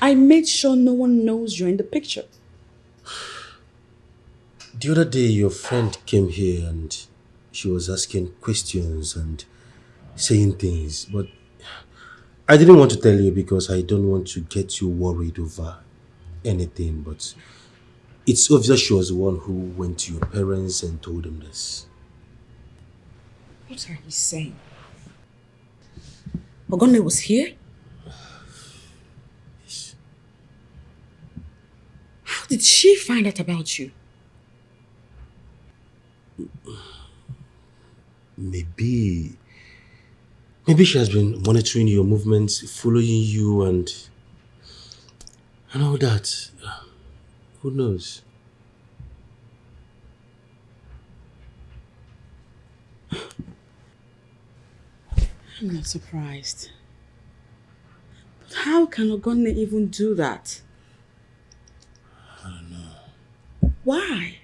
I made sure no one knows you're in the picture. The other day, your friend came here and she was asking questions and saying things, but I didn't want to tell you because I don't want to get you worried over anything, but it's obvious she was the one who went to your parents and told them this. What are you saying? Ogone was here? How did she find out about you? Maybe she has been monitoring your movements, following you and all that. Who knows? I'm not surprised. But how can Ogone even do that? I don't know. Why?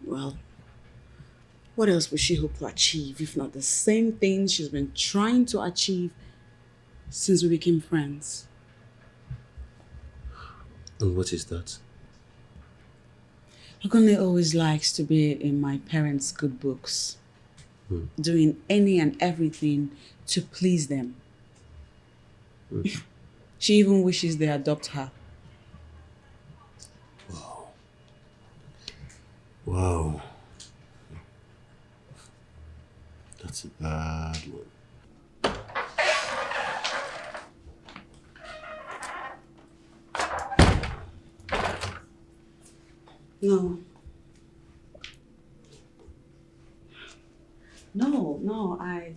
Well, what else would she hope to achieve if not the same thing she's been trying to achieve since we became friends? And what is that? Ogone always likes to be in my parents' good books, doing any and everything to please them. She even wishes they adopt her. Wow. That's a bad one. No. No, I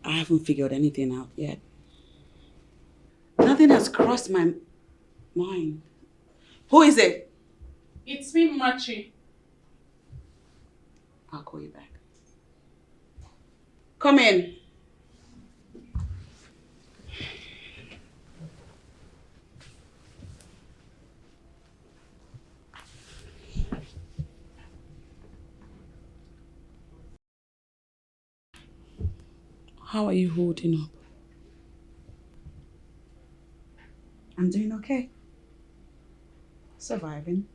haven't figured anything out yet. Nothing has crossed my mind. Who is it? It's me, Machi. I'll call you back. Come in. How are you holding up? I'm doing okay. Surviving.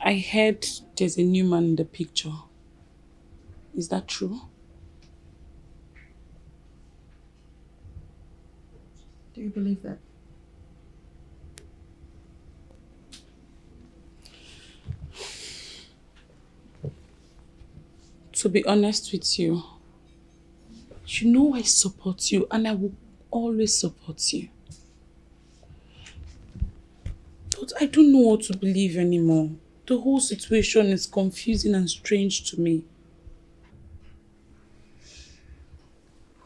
I heard there's a new man in the picture. Is that true? Do you believe that? To be honest with you, you know I support you and I will always support you. But I don't know what to believe anymore. The whole situation is confusing and strange to me.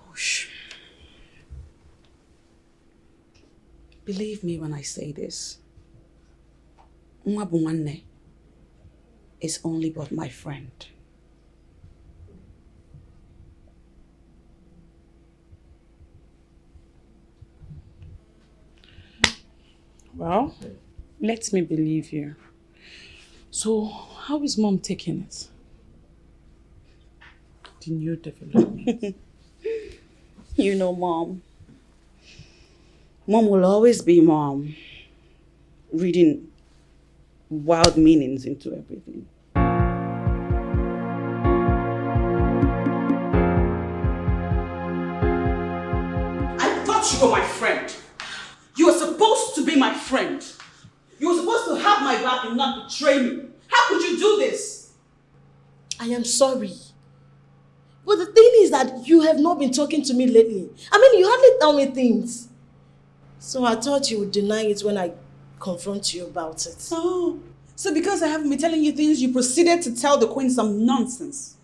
Gosh. Believe me when I say this. Mwabunwane is only but my friend. Well, let me believe you. So, how is Mom taking it? The new development. You know, Mom. Mom will always be Mom. Reading wild meanings into everything. I thought you were my friend. You were supposed to be my friend. You were supposed to have my back and not betray me. How could you do this? I am sorry. But the thing is that you have not been talking to me lately. I mean, you hardly tell me things. So I thought you would deny it when I confront you about it. Oh, so because I haven't been telling you things, you proceeded to tell the Queen some nonsense.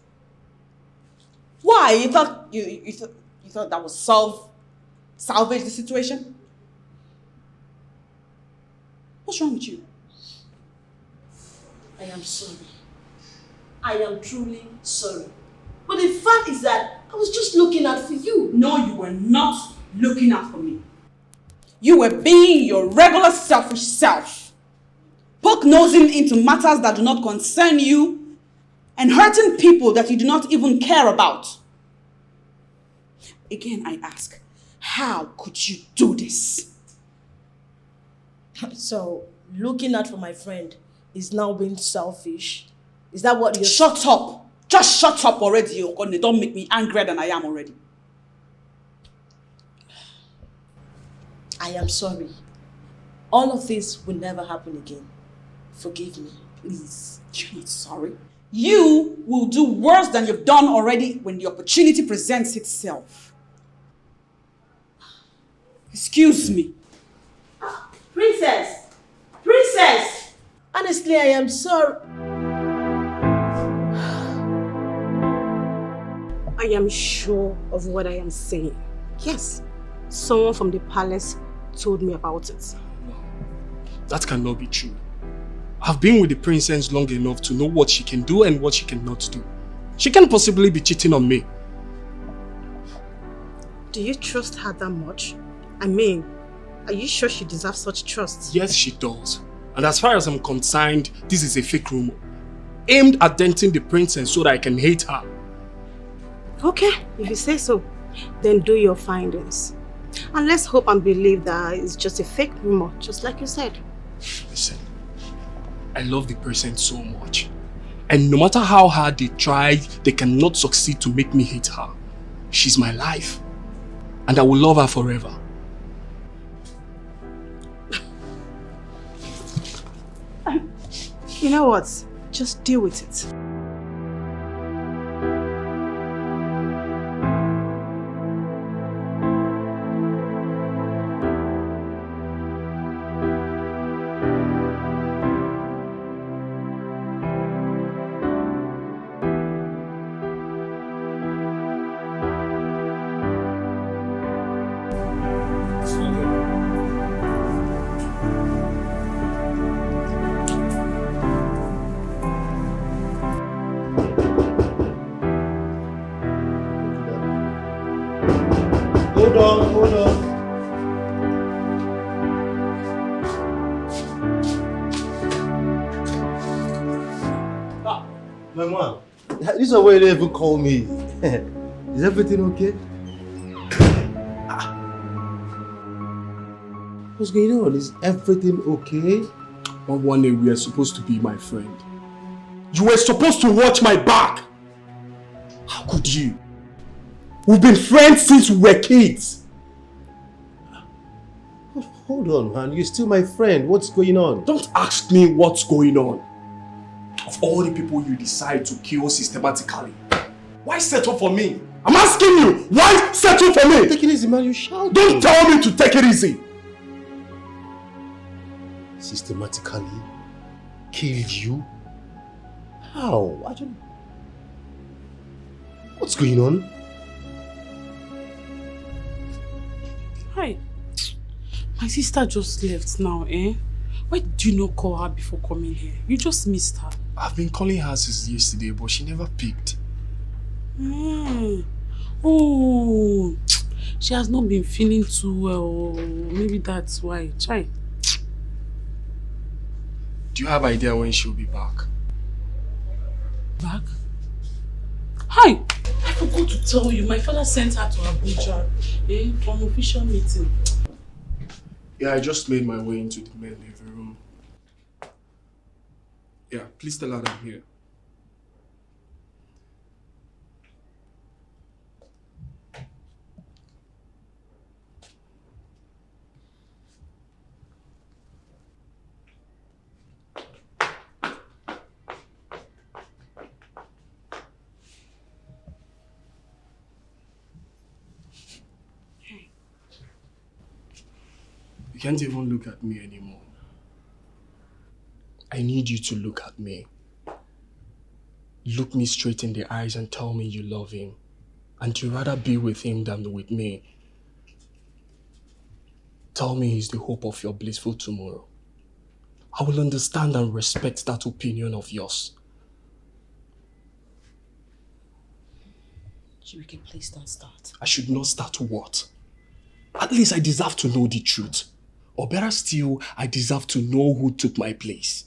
Why? You thought that would salvage the situation? What's wrong with you? I am sorry. I am truly sorry. But the fact is that I was just looking out for you. No, you were not looking out for me. You were being your regular selfish self. Poke-nosing into matters that do not concern you and hurting people that you do not even care about. Again, I ask, how could you do this? So, looking out for my friend is now being selfish. Is that what you're... Shut up! Just shut up already, Okone. Don't make me angrier than I am already. I am sorry. All of this will never happen again. Forgive me, please. You're not sorry. You will do worse than you've done already when the opportunity presents itself. Excuse me. Princess! Princess! Honestly, I am sorry. I am sure of what I am saying. Yes, someone from the palace told me about it. No, that cannot be true. I've been with the princess long enough to know what she can do and what she cannot do. She can't possibly be cheating on me. Do you trust her that much? I mean, are you sure she deserves such trust? Yes, she does. And as far as I'm concerned, this is a fake rumor, aimed at denting the princess so that I can hate her. Okay, if you say so, then do your findings. And let's hope and believe that it's just a fake rumor, just like you said. Listen, I love the person so much. And no matter how hard they try, they cannot succeed to make me hate her. She's my life. And I will love her forever. You know what? Just deal with it. Hold on. My man, this is why you didn't even call me. Is everything okay? What's going on? Is everything okay? One day we are supposed to be my friend. You were supposed to watch my back. How could you? We've been friends since we were kids. Hold on, man. You're still my friend. What's going on? Don't ask me what's going on. Of all the people you decide to kill systematically, why settle for me? I'm asking you, why settle for me? Take it easy, man. You shout. Don't tell me to take it easy. Systematically killed you? How? I don't... What's going on? Hi. My sister just left now, eh? Why did you not call her before coming here? You just missed her. I've been calling her since yesterday, but she never picked. Oh, she has not been feeling too well. Maybe that's why. Try. Do you have idea when she'll be back? Back? Hi! I forgot to tell you, my father sent her to Abuja for an official meeting. Yeah, I just made my way into the main living room. Yeah, please tell her I'm here. You can't even look at me anymore. I need you to look at me. Look me straight in the eyes and tell me you love him. And you'd rather be with him than with me. Tell me he's the hope of your blissful tomorrow. I will understand and respect that opinion of yours. Chibuike, please don't start. I should not start what? At least I deserve to know the truth. Or better still, I deserve to know who took my place.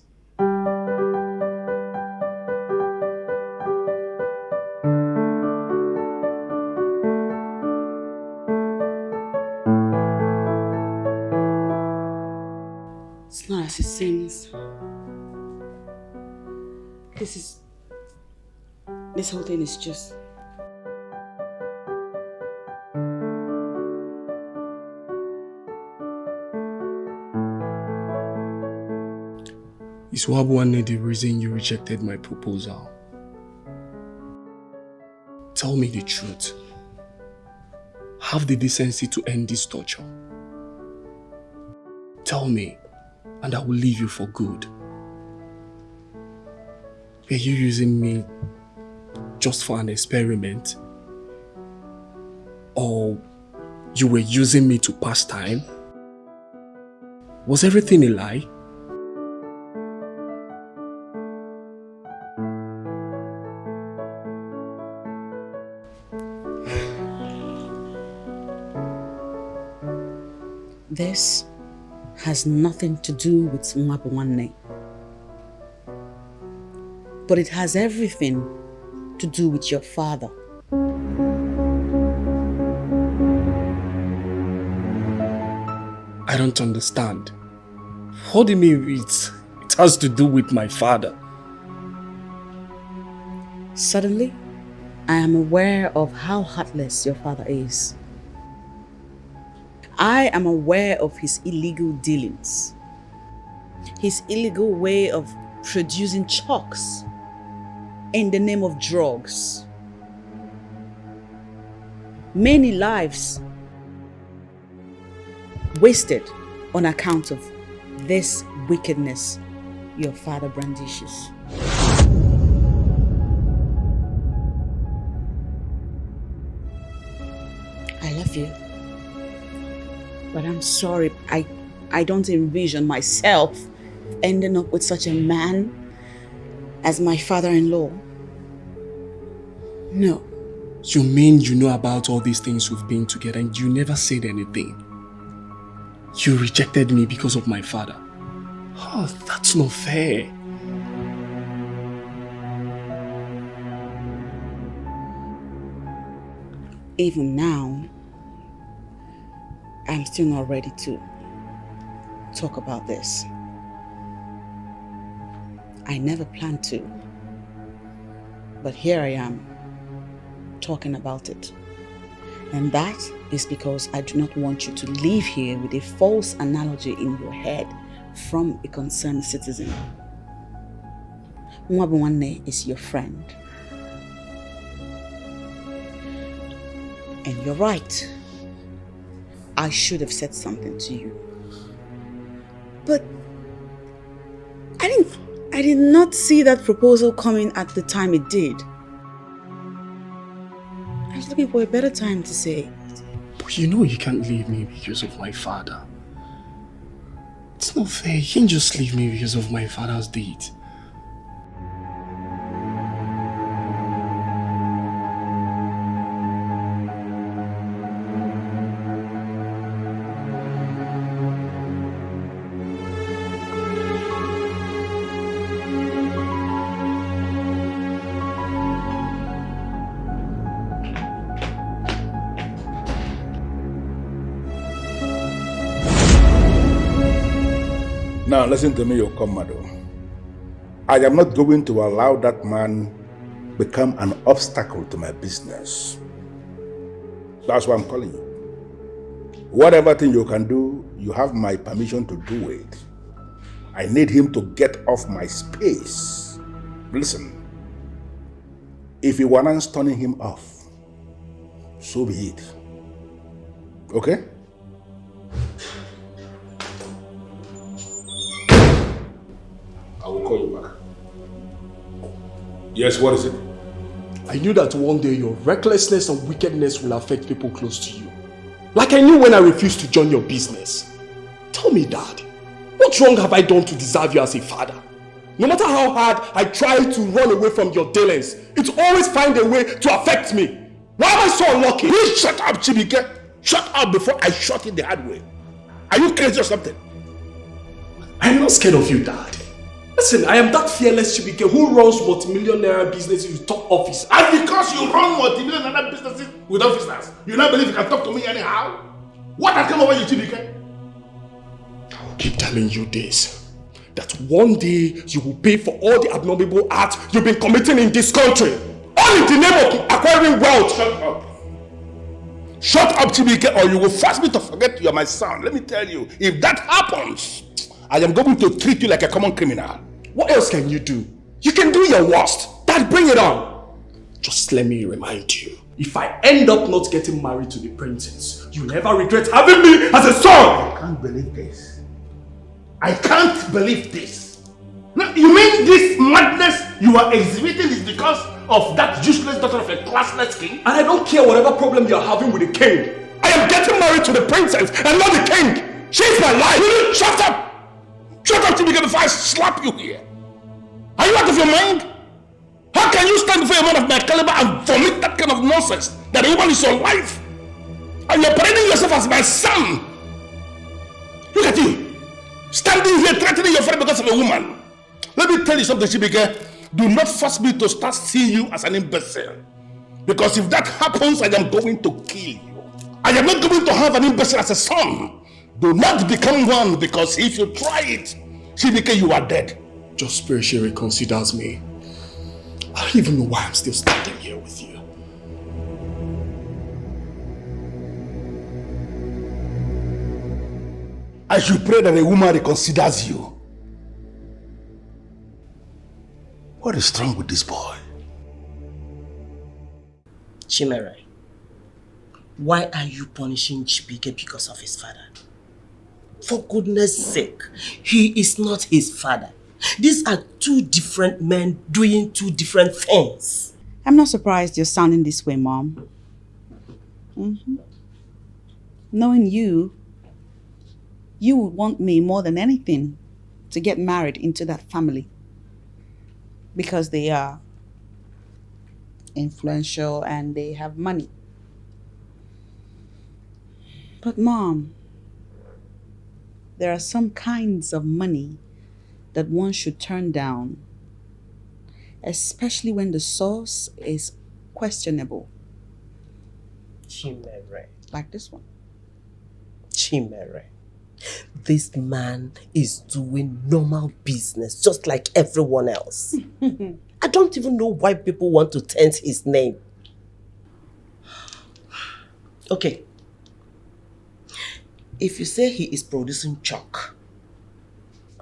It's not as it seems. This whole thing is just... Is Wabuane the reason you rejected my proposal? Tell me the truth. Have the decency to end this torture. Tell me, and I will leave you for good. Were you using me just for an experiment? Or you were using me to pass time? Was everything a lie? This has nothing to do with Mwabuane. But it has everything to do with your father. I don't understand. What do you mean it has to do with my father? Suddenly, I am aware of how heartless your father is. I am aware of his illegal dealings. His illegal way of producing chalks in the name of drugs. Many lives wasted on account of this wickedness your father brandishes. I love you, but I'm sorry, I don't envision myself ending up with such a man as my father-in-law. No. You mean you know about all these things we've been together and you never said anything? You rejected me because of my father. Oh, that's not fair. Even now, I'm still not ready to talk about this. I never planned to, but here I am talking about it. And that is because I do not want you to leave here with a false analogy in your head from a concerned citizen. Mwabunwane is your friend. And you're right. I should have said something to you. But I did not see that proposal coming at the time it did. I was looking for a better time to say. But you know you can't leave me because of my father. It's not fair. You can't just leave me because of my father's deed. Now listen to me, Okomado. I am not going to allow that man become an obstacle to my business. That's why I'm calling you. Whatever thing you can do, you have my permission to do it. I need him to get off my space. Listen, if you want turning him off, so be it. Okay? I will call you back. Yes, what is it? I knew that one day your recklessness and wickedness will affect people close to you. Like I knew when I refused to join your business. Tell me, Dad, what wrong have I done to deserve you as a father? No matter how hard I try to run away from your dealings, it always finds a way to affect me. Why am I so unlucky? Please shut up, Chibuike. Shut up before I shut it the hard way. Are you crazy or something? I'm not scared of you, Dad. Listen, I am that fearless Chibuike who runs multi-millionaire businesses with top office. And because you run multi-millionaire businesses with officers, you don't believe you can talk to me anyhow? What has come over you, Chibuike? I will keep telling you this. That one day you will pay for all the abnormal acts you've been committing in this country. All in the name of acquiring wealth. Shut up. Shut up, Chibuike, or you will force me to forget you are my son. Let me tell you, if that happens, I am going to treat you like a common criminal. What else can you do? You can do your worst. Dad, bring it on. Just let me remind you. If I end up not getting married to the princess, you'll never regret having me as a son. I can't believe this. I can't believe this. No, you mean this madness you are exhibiting is because of that useless daughter of a classless king? And I don't care whatever problem you're having with the king. I am getting married to the princess and not the king. She's my life. Will you shut up? Shut up, Chibuike, before I slap you here. Are you out of your mind? How can you stand before a man of my caliber and vomit that kind of nonsense? That a woman is your wife? And you're parading yourself as my son. Look at you. Standing here threatening your friend because of a woman. Let me tell you something, Chibuike. Do not force me to start seeing you as an imbecile. Because if that happens, I am going to kill you. I am not going to have an imbecile as a son. Do not become one, because if you try it, Chibuike, you are dead. Just pray she reconsiders me. I don't even know why I'm still standing here with you. I should pray that a woman reconsiders you. What is wrong with this boy? Chimere, why are you punishing Chibuike because of his father? For goodness sake, he is not his father. These are two different men doing two different things. I'm not surprised you're sounding this way, Mom. Knowing you would want me more than anything to get married into that family. Because they are influential and they have money. But Mom, there are some kinds of money that one should turn down, especially when the source is questionable. Chimere. Like this one. Chimere. This man is doing normal business just like everyone else. I don't even know why people want to taint his name. Okay. If you say he is producing chalk,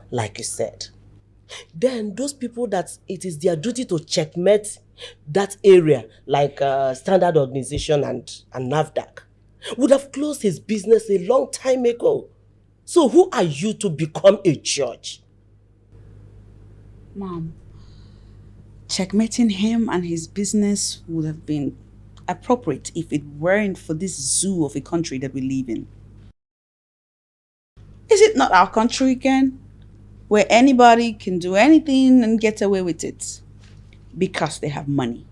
like you said, then those people that it is their duty to checkmate that area, like Standard Organization and NAFDAC, would have closed his business a long time ago. So who are you to become a judge? Mom, checkmating him and his business would have been appropriate if it weren't for this zoo of a country that we live in. Is it not our country again? Where anybody can do anything and get away with it because they have money.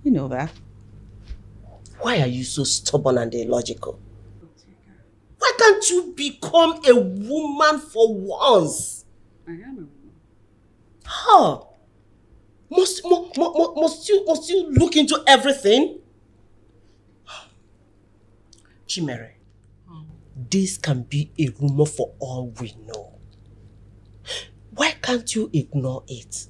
You know that. Why are you so stubborn and illogical? Why can't you become a woman for once? I am a woman. Huh? Must you look into everything? Chimere, this can be a rumor for all we know. Why can't you ignore it?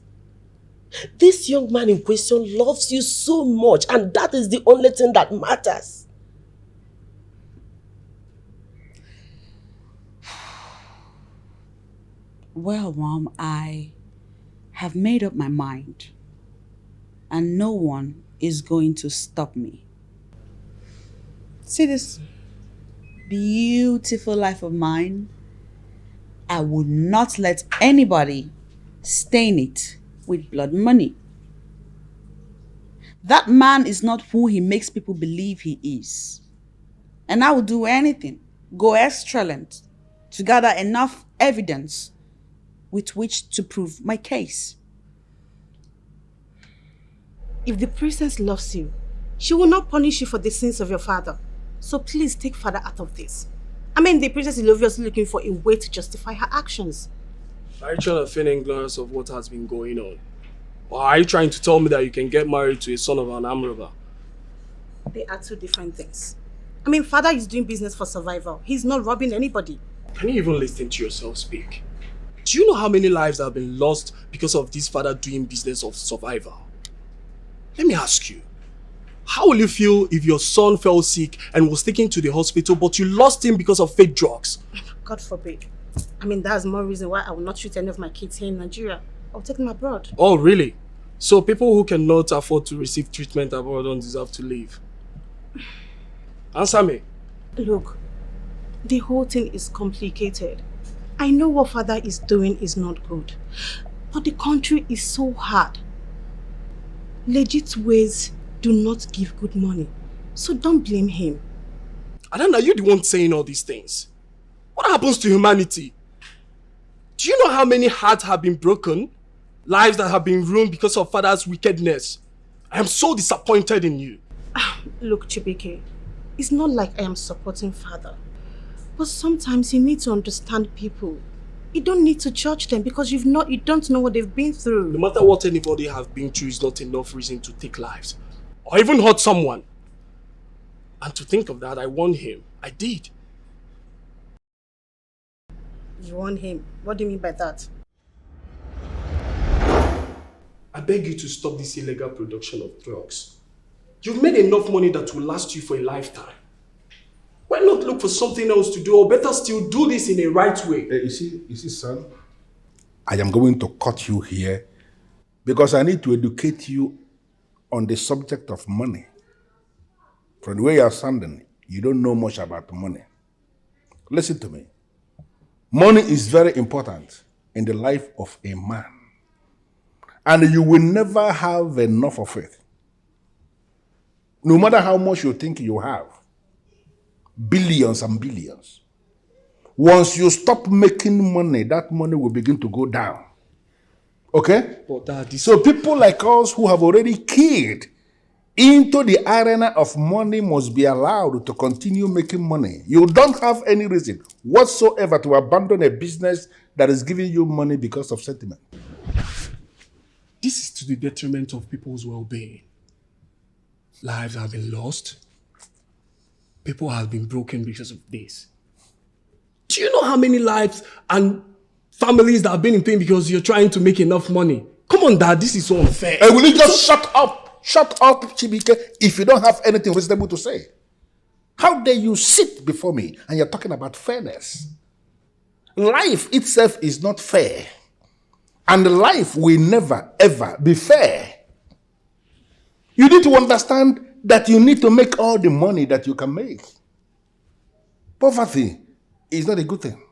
This young man in question loves you so much, and that is the only thing that matters. Well, Mom, I have made up my mind, and no one is going to stop me. See this beautiful life of mine? I would not let anybody stain it with blood money. That man is not who he makes people believe he is. And I will do anything, go extra length, to gather enough evidence with which to prove my case. If the princess loves you, she will not punish you for the sins of your father. So please take father out of this. I mean, the princess is obviously looking for a way to justify her actions. Are you trying to feign ignorance of what has been going on? Or are you trying to tell me that you can get married to a son of an armed robber? They are two different things. I mean, father is doing business for survival. He's not robbing anybody. Can you even listen to yourself speak? Do you know how many lives have been lost because of this father doing business of survival? Let me ask you, how will you feel if your son fell sick and was taken to the hospital, but you lost him because of fake drugs? God forbid. I mean, that's more reason why I will not treat any of my kids here in Nigeria. I'll take them abroad. Oh, really? So people who cannot afford to receive treatment abroad don't deserve to live? Answer me. Look, the whole thing is complicated. I know what father is doing is not good, but the country is so hard. Legit ways do not give good money, so don't blame him. Adana, you're the one saying all these things. What happens to humanity? Do you know how many hearts have been broken? Lives that have been ruined because of father's wickedness? I am so disappointed in you. Look, Chibuike, it's not like I am supporting father. But sometimes you need to understand people. You don't need to judge them because you don't know what they've been through. No matter what anybody has been through is not enough reason to take lives. Or even hurt someone. And to think of that, I warned him. I did. You want him? What do you mean by that? I beg you to stop this illegal production of drugs. You've made enough money that will last you for a lifetime. Why not look for something else to do, or better still, do this in a right way? You see, son, I am going to cut you here because I need to educate you on the subject of money. From the way you are sounding, you don't know much about money. Listen to me. Money is very important in the life of a man. And you will never have enough of it. No matter how much you think you have. Billions and billions. Once you stop making money, that money will begin to go down. Okay? But Dad, so people like us who have already keyed into the arena of money must be allowed to continue making money. You don't have any reason whatsoever to abandon a business that is giving you money because of sentiment. This is to the detriment of people's well-being. Lives have been lost. People have been broken because of this. Do you know how many lives and families that have been in pain because you're trying to make enough money? Come on, Dad, this is so unfair. Hey, will you just shut up? Shut up, Chibuike, if you don't have anything reasonable to say. How dare you sit before me and you're talking about fairness? Life itself is not fair. And life will never, ever be fair. You need to understand that you need to make all the money that you can make. Poverty is not a good thing.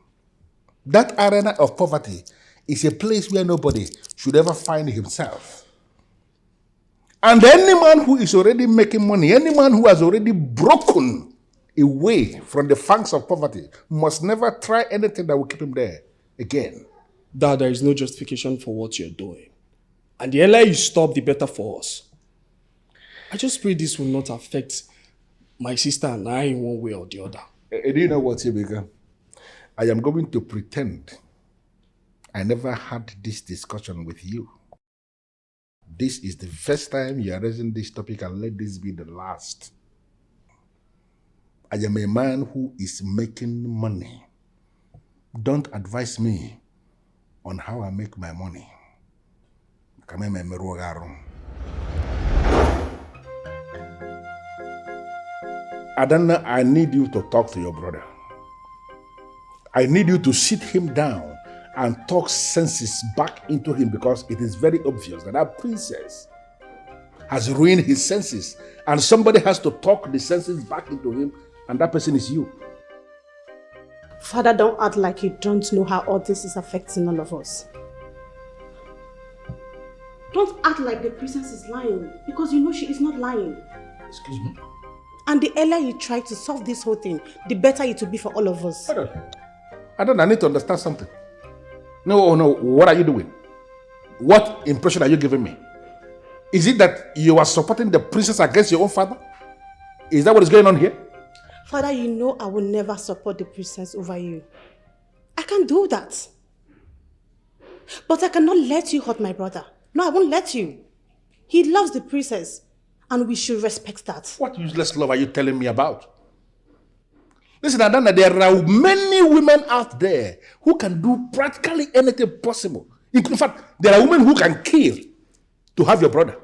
That arena of poverty is a place where nobody should ever find himself. And any man who is already making money, any man who has already broken away from the fangs of poverty must never try anything that will keep him there again. Dad, there is no justification for what you're doing. And the earlier you stop, the better for us. I just pray this will not affect my sister and I in one way or the other. Do you know what, Chibuike? I am going to pretend I never had this discussion with you. This is the first time you are raising this topic, and let this be the last. I am a man who is making money. Don't advise me on how I make my money. Adana, I need you to talk to your brother. I need you to sit him down and talk senses back into him, because it is very obvious that that princess has ruined his senses, and somebody has to talk the senses back into him, and that person is you. Father, don't act like you don't know how all this is affecting all of us. Don't act like the princess is lying, because you know she is not lying. Excuse me? And the earlier you try to solve this whole thing, the better it will be for all of us. I need to understand something. No, what are you doing? What impression are you giving me? Is it that you are supporting the princess against your own father? Is that what is going on here? Father, you know I will never support the princess over you. I can't do that. But I cannot let you hurt my brother. No, I won't let you. He loves the princess, and we should respect that. What useless love are you telling me about? Listen, Adana, there are many women out there who can do practically anything possible. In fact, there are women who can kill to have your brother.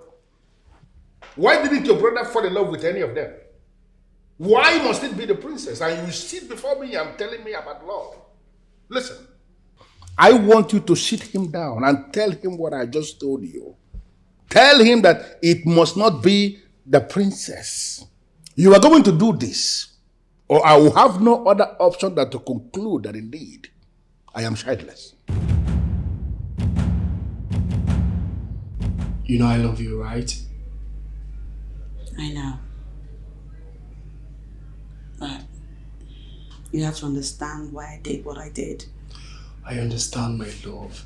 Why didn't your brother fall in love with any of them? Why must it be the princess? And you sit before me and telling me about love. Listen, I want you to sit him down and tell him what I just told you. Tell him that it must not be the princess. You are going to do this, or I will have no other option than to conclude that indeed I am childless. You know I love you, right? I know. But you have to understand why I did what I did. I understand, my love.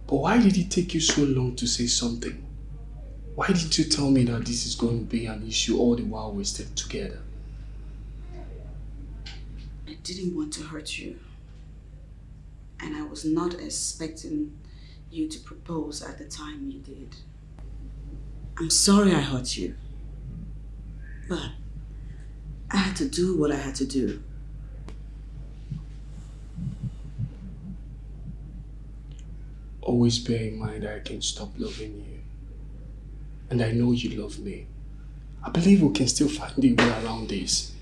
But why did it take you so long to say something? Why didn't you tell me that this is going to be an issue all the while we're still together? I didn't want to hurt you. And I was not expecting you to propose at the time you did. I'm sorry I hurt you. But I had to do what I had to do. always bear in mind that I can stop loving you. And I know you love me. I believe we can still find a way around this.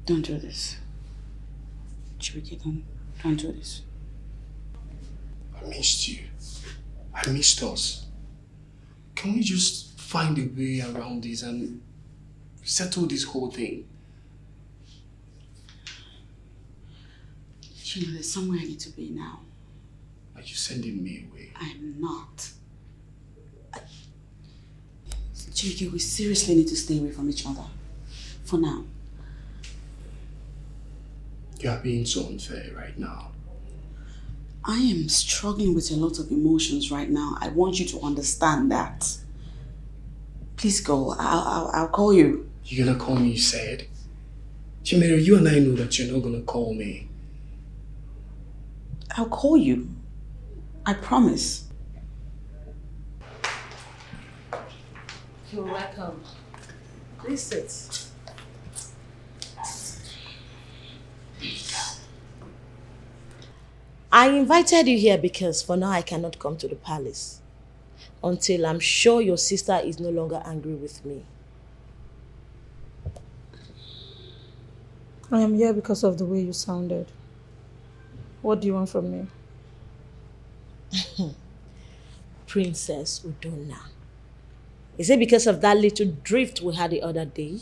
Don't do this. Chibuike, don't do this. I missed you. I missed us. Can we just find a way around this and settle this whole thing? You know, there's somewhere I need to be now. Are you sending me away? I'm not. Chibuike, we seriously need to stay away from each other. For now. You are being so unfair right now. I am struggling with a lot of emotions right now. I want you to understand that. Please go. I'll call you. You're gonna call me, you said? Chimera, you and I know that you're not gonna call me. I'll call you. I promise. You're welcome. Please sit. I invited you here because for now I cannot come to the palace until I'm sure your sister is no longer angry with me. I am here because of the way you sounded. What do you want from me? Princess Udona. Is it because of that little drift we had the other day?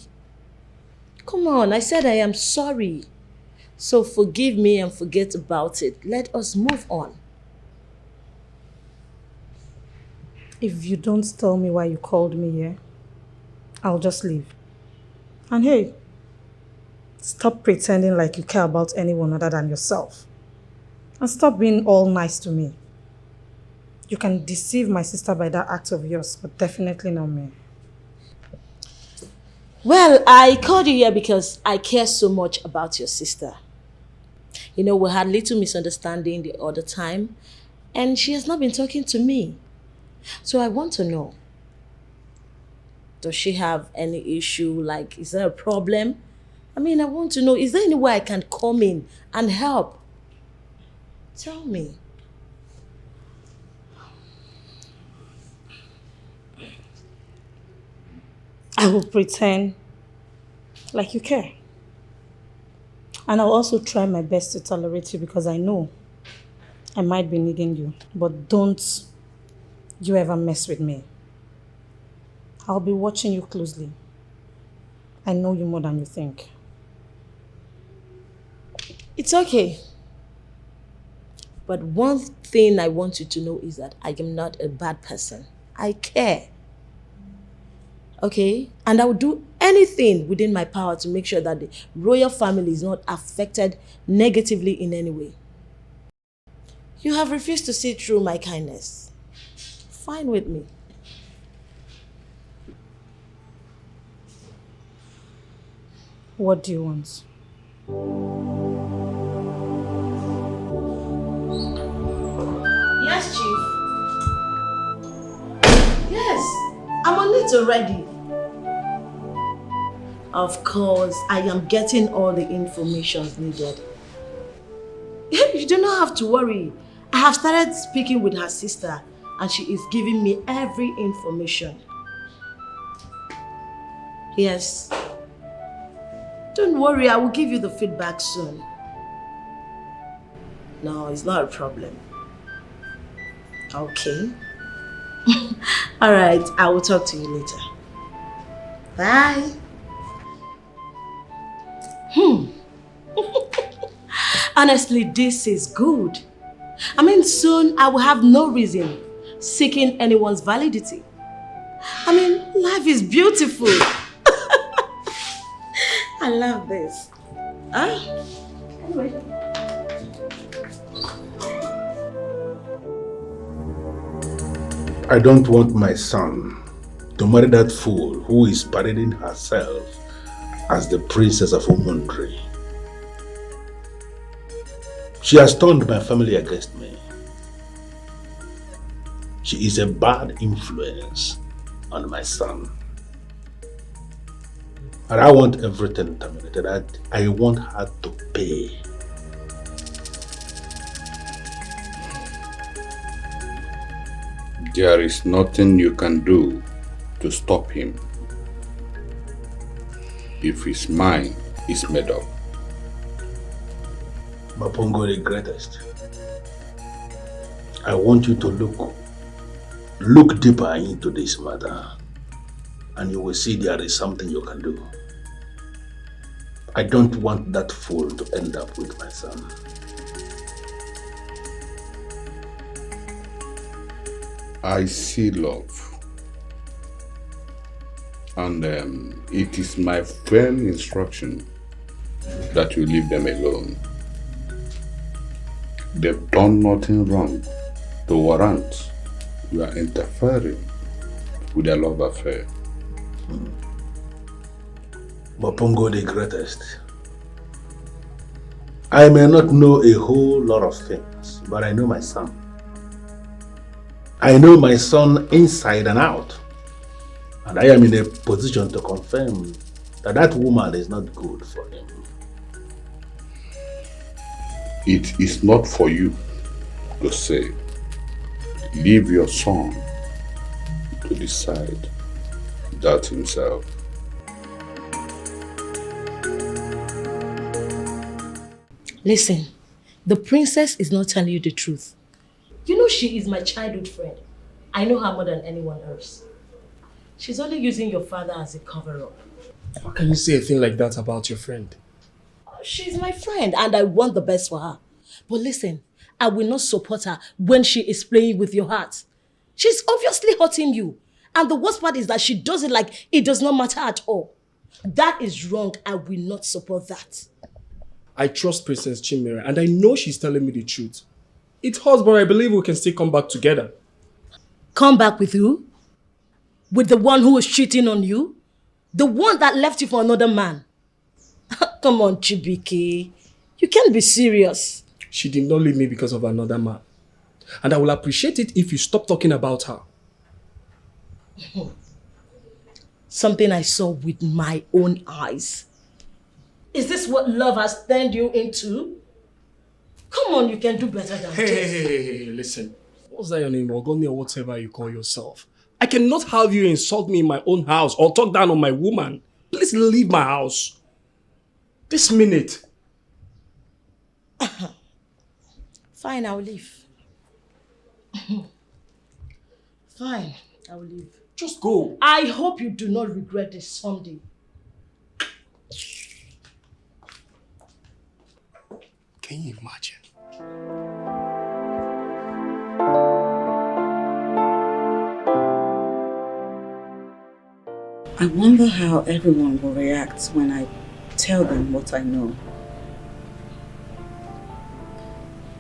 Come on, I said I am sorry. So forgive me and forget about it. Let us move on. If you don't tell me why you called me here, I'll just leave. And hey, stop pretending like you care about anyone other than yourself. And stop being all nice to me. You can deceive my sister by that act of yours, but definitely not me. Well, I called you here because I care so much about your sister. You know, we had little misunderstanding the other time, and she has not been talking to me. So I want to know, does she have any issue? Like, is there a problem? I mean, I want to know, is there any way I can come in and help? Tell me. I will pretend like you care. And I'll also try my best to tolerate you because I know I might be needing you. But don't you ever mess with me. I'll be watching you closely. I know you more than you think. It's okay. But one thing I want you to know is that I am not a bad person. I care. Okay? And I will do anything within my power to make sure that the royal family is not affected negatively in any way. You have refused to see through my kindness. Fine with me. What do you want? Yes, Chief. Yes, I'm on it already. Of course, I am getting all the information needed. You do not have to worry. I have started speaking with her sister and she is giving me every information. Yes. Don't worry, I will give you the feedback soon. No, it's not a problem. Okay. Alright, I will talk to you later. Bye. Honestly, this is good. I mean, soon I will have no reason seeking anyone's validity. I mean, life is beautiful. I love this. Anyway. I don't want my son to marry that fool who is parading herself as the princess of Umundri. She has turned my family against me. She is a bad influence on my son. And I want everything terminated. I want her to pay. There is nothing you can do to stop him. If his mind is made up. Mapongo the greatest. I want you to look deeper into this matter, and you will see there is something you can do. I don't want that fool to end up with my son. I see love. And it is my firm instruction that you leave them alone. They've done nothing wrong to warrant you are interfering with their love affair. Mapongo the greatest. I may not know a whole lot of things, but I know my son. I know my son inside and out. And I am in a position to confirm that that woman is not good for him. It is not for you to say. Leave your son to decide that himself. Listen, the princess is not telling you the truth. You know she is my childhood friend. I know her more than anyone else. She's only using your father as a cover-up. How can you say a thing like that about your friend? She's my friend and I want the best for her. But listen, I will not support her when she is playing with your heart. She's obviously hurting you. And the worst part is that she does it like it does not matter at all. That is wrong. I will not support that. I trust Princess Chimera and I know she's telling me the truth. It hurts, but I believe we can still come back together. Come back with who? With the one who was cheating on you? The one that left you for another man? Come on, Chibuike. You can't be serious. She did not leave me because of another man. And I will appreciate it if you stop talking about her. Something I saw with my own eyes. Is this what love has turned you into? Come on, you can do better than this. Hey, listen. What's that your name? Ogoni or whatever you call yourself. I cannot have you insult me in my own house or talk down on my woman. Please leave my house. This minute. Fine, I'll leave. Fine, I'll leave. Just go. I hope you do not regret this someday. Can you imagine? I wonder how everyone will react when I tell them what I know.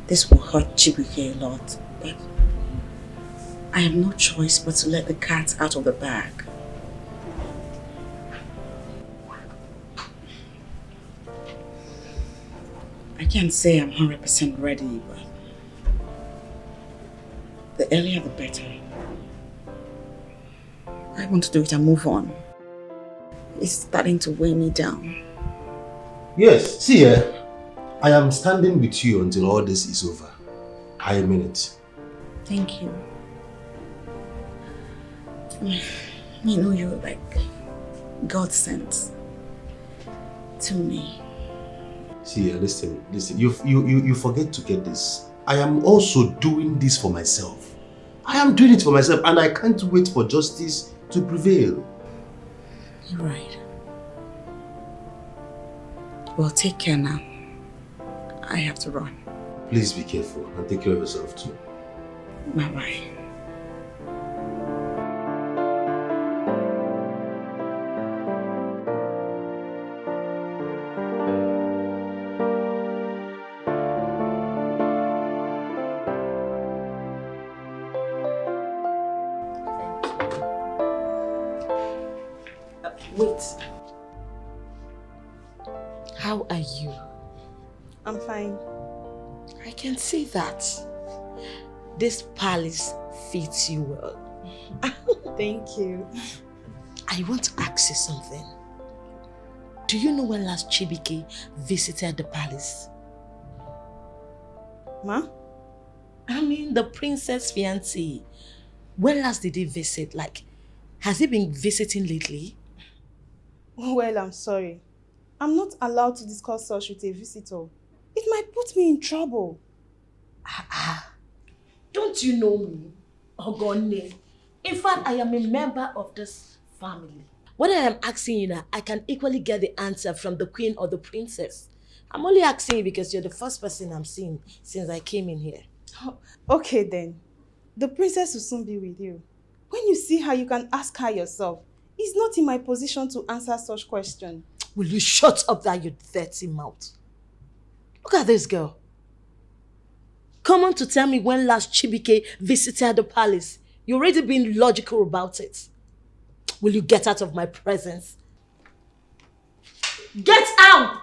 This will hurt Chibuike a lot, but I have no choice but to let the cat out of the bag. I can't say I'm 100% ready, but the earlier the better. I want to do it and move on. It's starting to weigh me down. Yes, see here. I am standing with you until all this is over. I mean it. Thank you. You know, you're like God sent to me. See here, listen. You forget to get this. I am also doing this for myself. I am doing it for myself and I can't wait for justice to prevail. You're right. Well, take care now. I have to run. Please be careful and take care of yourself too. Bye-bye. Wait. How are you? I'm fine. I can see that. This palace fits you well. Thank you. I want to ask you something. do you know when last Chibuike visited the palace? Ma? I mean, the princess fiancé. When last did he visit? Like, has he been visiting lately? Well, I'm sorry. I'm not allowed to discuss such with a visitor. It might put me in trouble. Don't you know me? Ogone. In fact, I am a member of this family. What I am asking you now, I can equally get the answer from the queen or the princess. I'm only asking you because you're the first person I'm seeing since I came in here. Oh, okay then. The princess will soon be with you. When you see her, you can ask her yourself. It's not in my position to answer such questions. Will you shut up that you dirty mouth? Look at this girl. Come on to tell me when last Chibuike visited the palace. You're already being logical about it. Will you get out of my presence? Get out!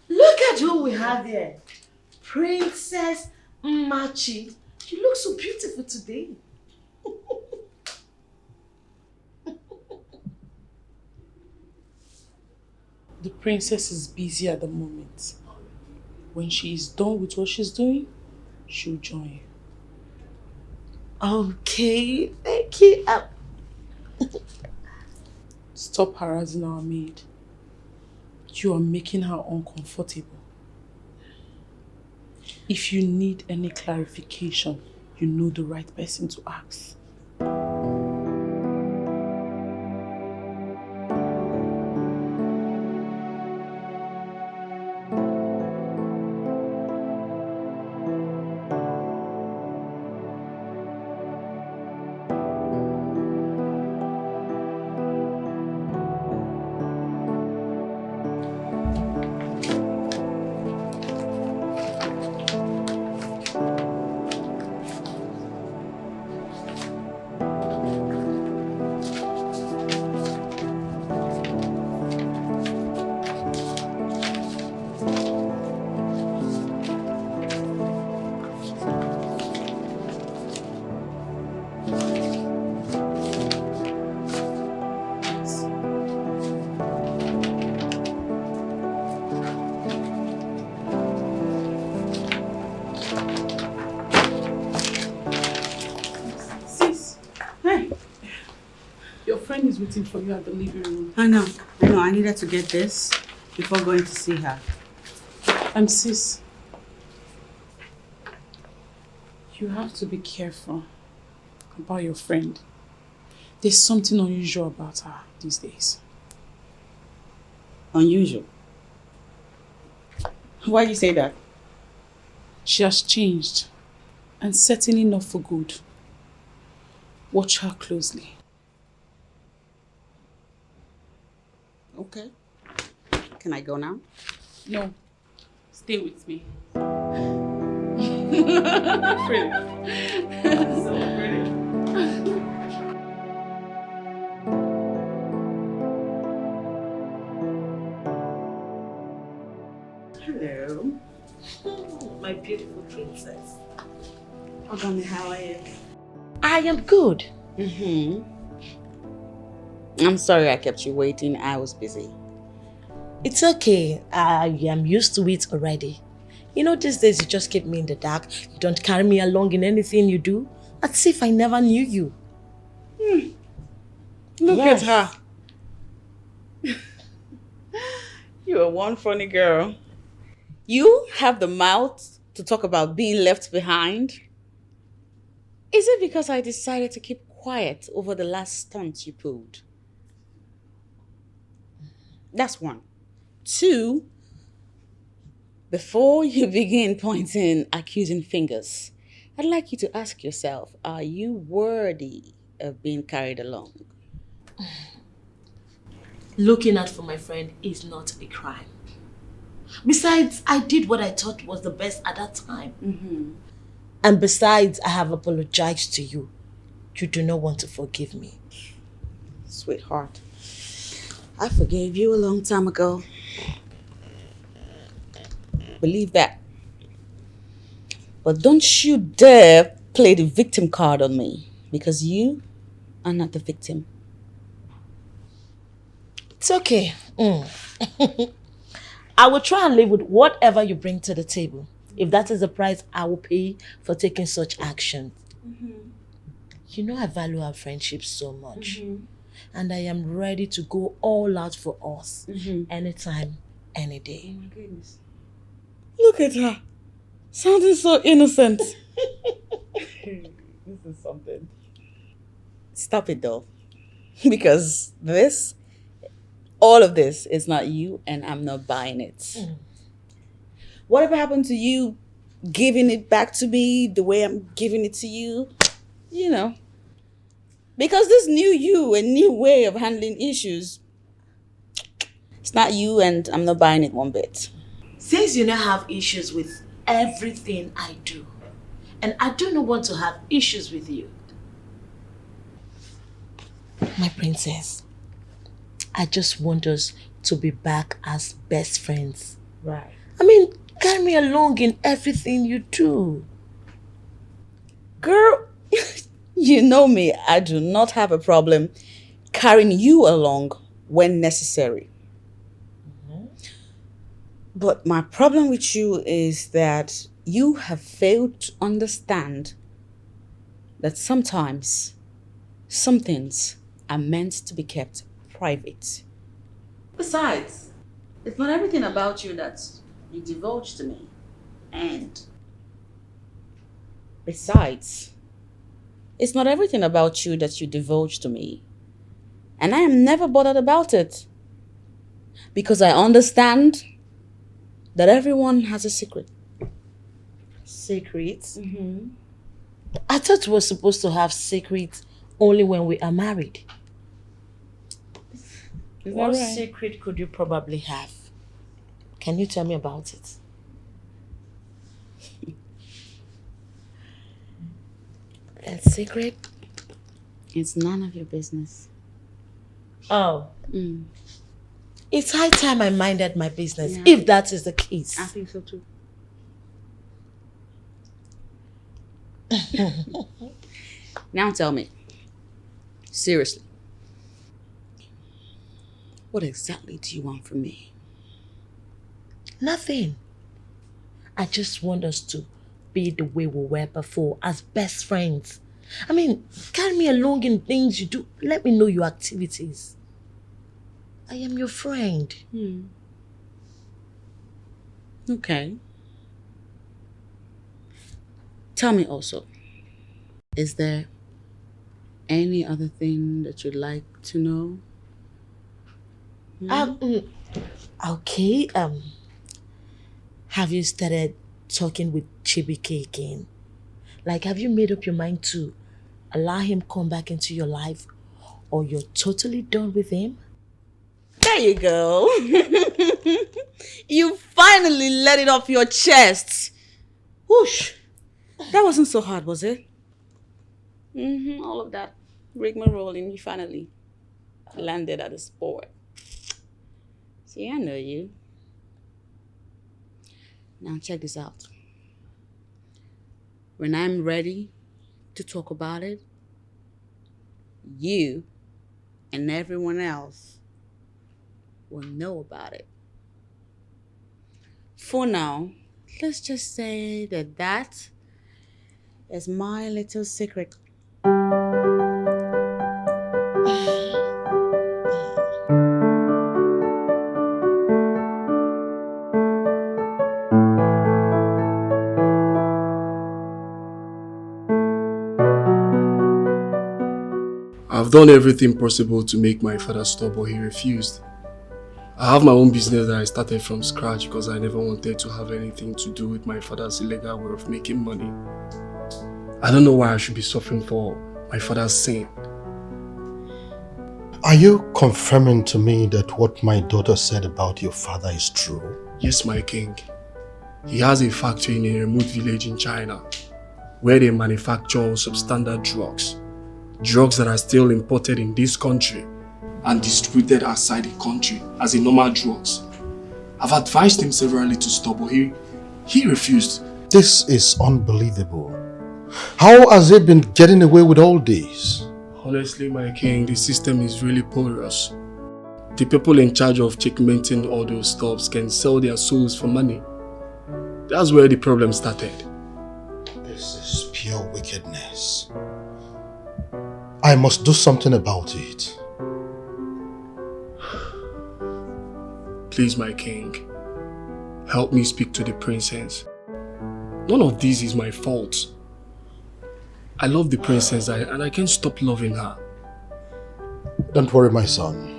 Look at who we have here. Princess Machi. You look so beautiful today. The princess is busy at the moment. When she is done with what she's doing, she'll join you. Okay, thank you. Stop harassing our maid. You are making her uncomfortable. If you need any clarification, you know the right person to ask. Waiting for you at the living room. I know. I needed to get this before going to see her. Sis, you have to be careful about your friend. There's something unusual about her these days. Unusual? Why do you say that? She has changed, and certainly not for good. Watch her closely. Okay. Can I go now? No. Stay with me. Pretty. So pretty. Hello. My beautiful princess. Ogami, how are you? I am good. I'm sorry I kept you waiting. I was busy. It's okay. I am used to it already. You know, these days you just keep me in the dark. You don't carry me along in anything you do. As if I never knew you. Look at her. You are one funny girl. You have the mouth to talk about being left behind. Is it because I decided to keep quiet over the last stunt you pulled? That's one. Two, before you begin pointing accusing fingers, I'd like you to ask yourself, are you worthy of being carried along? Looking out for my friend is not a crime. Besides, I did what I thought was the best at that time. And besides, I have apologized to you. You do not want to forgive me. Sweetheart, I forgave you a long time ago. Believe that. But don't you dare play the victim card on me, because you are not the victim. It's okay. I will try and live with whatever you bring to the table. If that is the price I will pay for taking such action. You know I value our friendship so much. And I am ready to go all out for us. Anytime, any day. Oh my goodness. Look at her. Sounding so innocent. This is something. Stop it though. Because all of this is not you and I'm not buying it. Whatever happened to you giving it back to me the way I'm giving it to you? You know. Because this new you, a new way of handling issues, it's not you and I'm not buying it one bit. Since you now have issues with everything I do, and I do not want to have issues with you, my princess, I just want us to be back as best friends. Right. I mean, carry me along in everything you do. Girl, you know me, I do not have a problem carrying you along when necessary. But my problem with you is that you have failed to understand that sometimes some things are meant to be kept private. Besides, it's not everything about you that you divulge to me. And besides, it's not everything about you that you divulge to me. And I am never bothered about it. Because I understand that everyone has a secret. Secrets? I thought we were supposed to have secrets only when we are married. What secret could you probably have? Can you tell me about it? That secret? It's none of your business. Oh. It's high time I minded my business, if that is the case. I think so too. Now tell me, seriously, what exactly do you want from me? Nothing. I just want us to be the way we were before, as best friends. I mean, carry me along in things you do. Let me know your activities. I am your friend. Okay. Tell me also, is there any other thing that you'd like to know? Okay. Have you started talking with Chibuike again? Like, have you made up your mind to allow him come back into your life, or you're totally done with him? There you go. You finally let it off your chest. Whoosh. That wasn't so hard, was it? All of that rigmarole, and you finally landed at the sport. See, I know you. Now check this out. When I'm ready to talk about it, you and everyone else will know about it. For now, let's just say that is my little secret. I've done everything possible to make my father stop, but he refused. I have my own business that I started from scratch because I never wanted to have anything to do with my father's illegal way of making money. I don't know why I should be suffering for my father's sin. Are you confirming to me that what my daughter said about your father is true? Yes, my king. He has a factory in a remote village in China where they manufacture substandard drugs. Drugs that are still imported in this country and distributed outside the country as a normal drugs. I've advised him severally to stop, but he refused. This is unbelievable. How has he been getting away with all this? Honestly, my king, the system is really porous. The people in charge of checkmating all those stuffs can sell their souls for money. That's where the problem started. This is pure wickedness. I must do something about it. Please, my king, help me speak to the princess. None of this is my fault. I love the princess and I can't stop loving her. Don't worry, my son.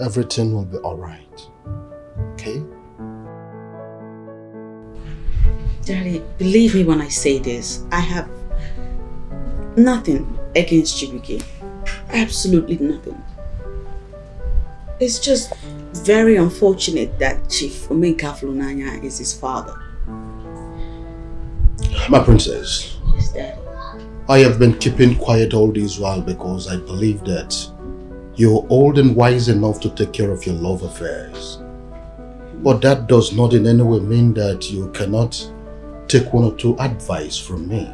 Everything will be alright. Okay? Daddy, believe me when I say this. I have nothing against Chibuike. Absolutely nothing. It's just very unfortunate that Chief Omeka Flunanya is his father. My princess. Yes, Daddy. I have been keeping quiet all this while because I believe that you're old and wise enough to take care of your love affairs. But that does not in any way mean that you cannot take one or two advice from me.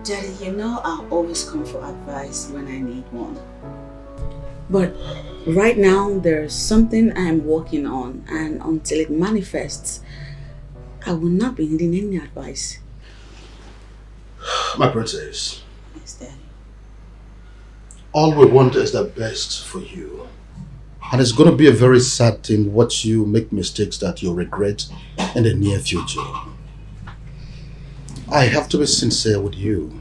Daddy, you know I'll always come for advice when I need one. But right now there's something I'm working on, and until it manifests, I will not be needing any advice. My princess. Yes, Daddy. All we want is the best for you. And it's going to be a very sad thing watch you make mistakes that you'll regret in the near future. I have to be sincere with you.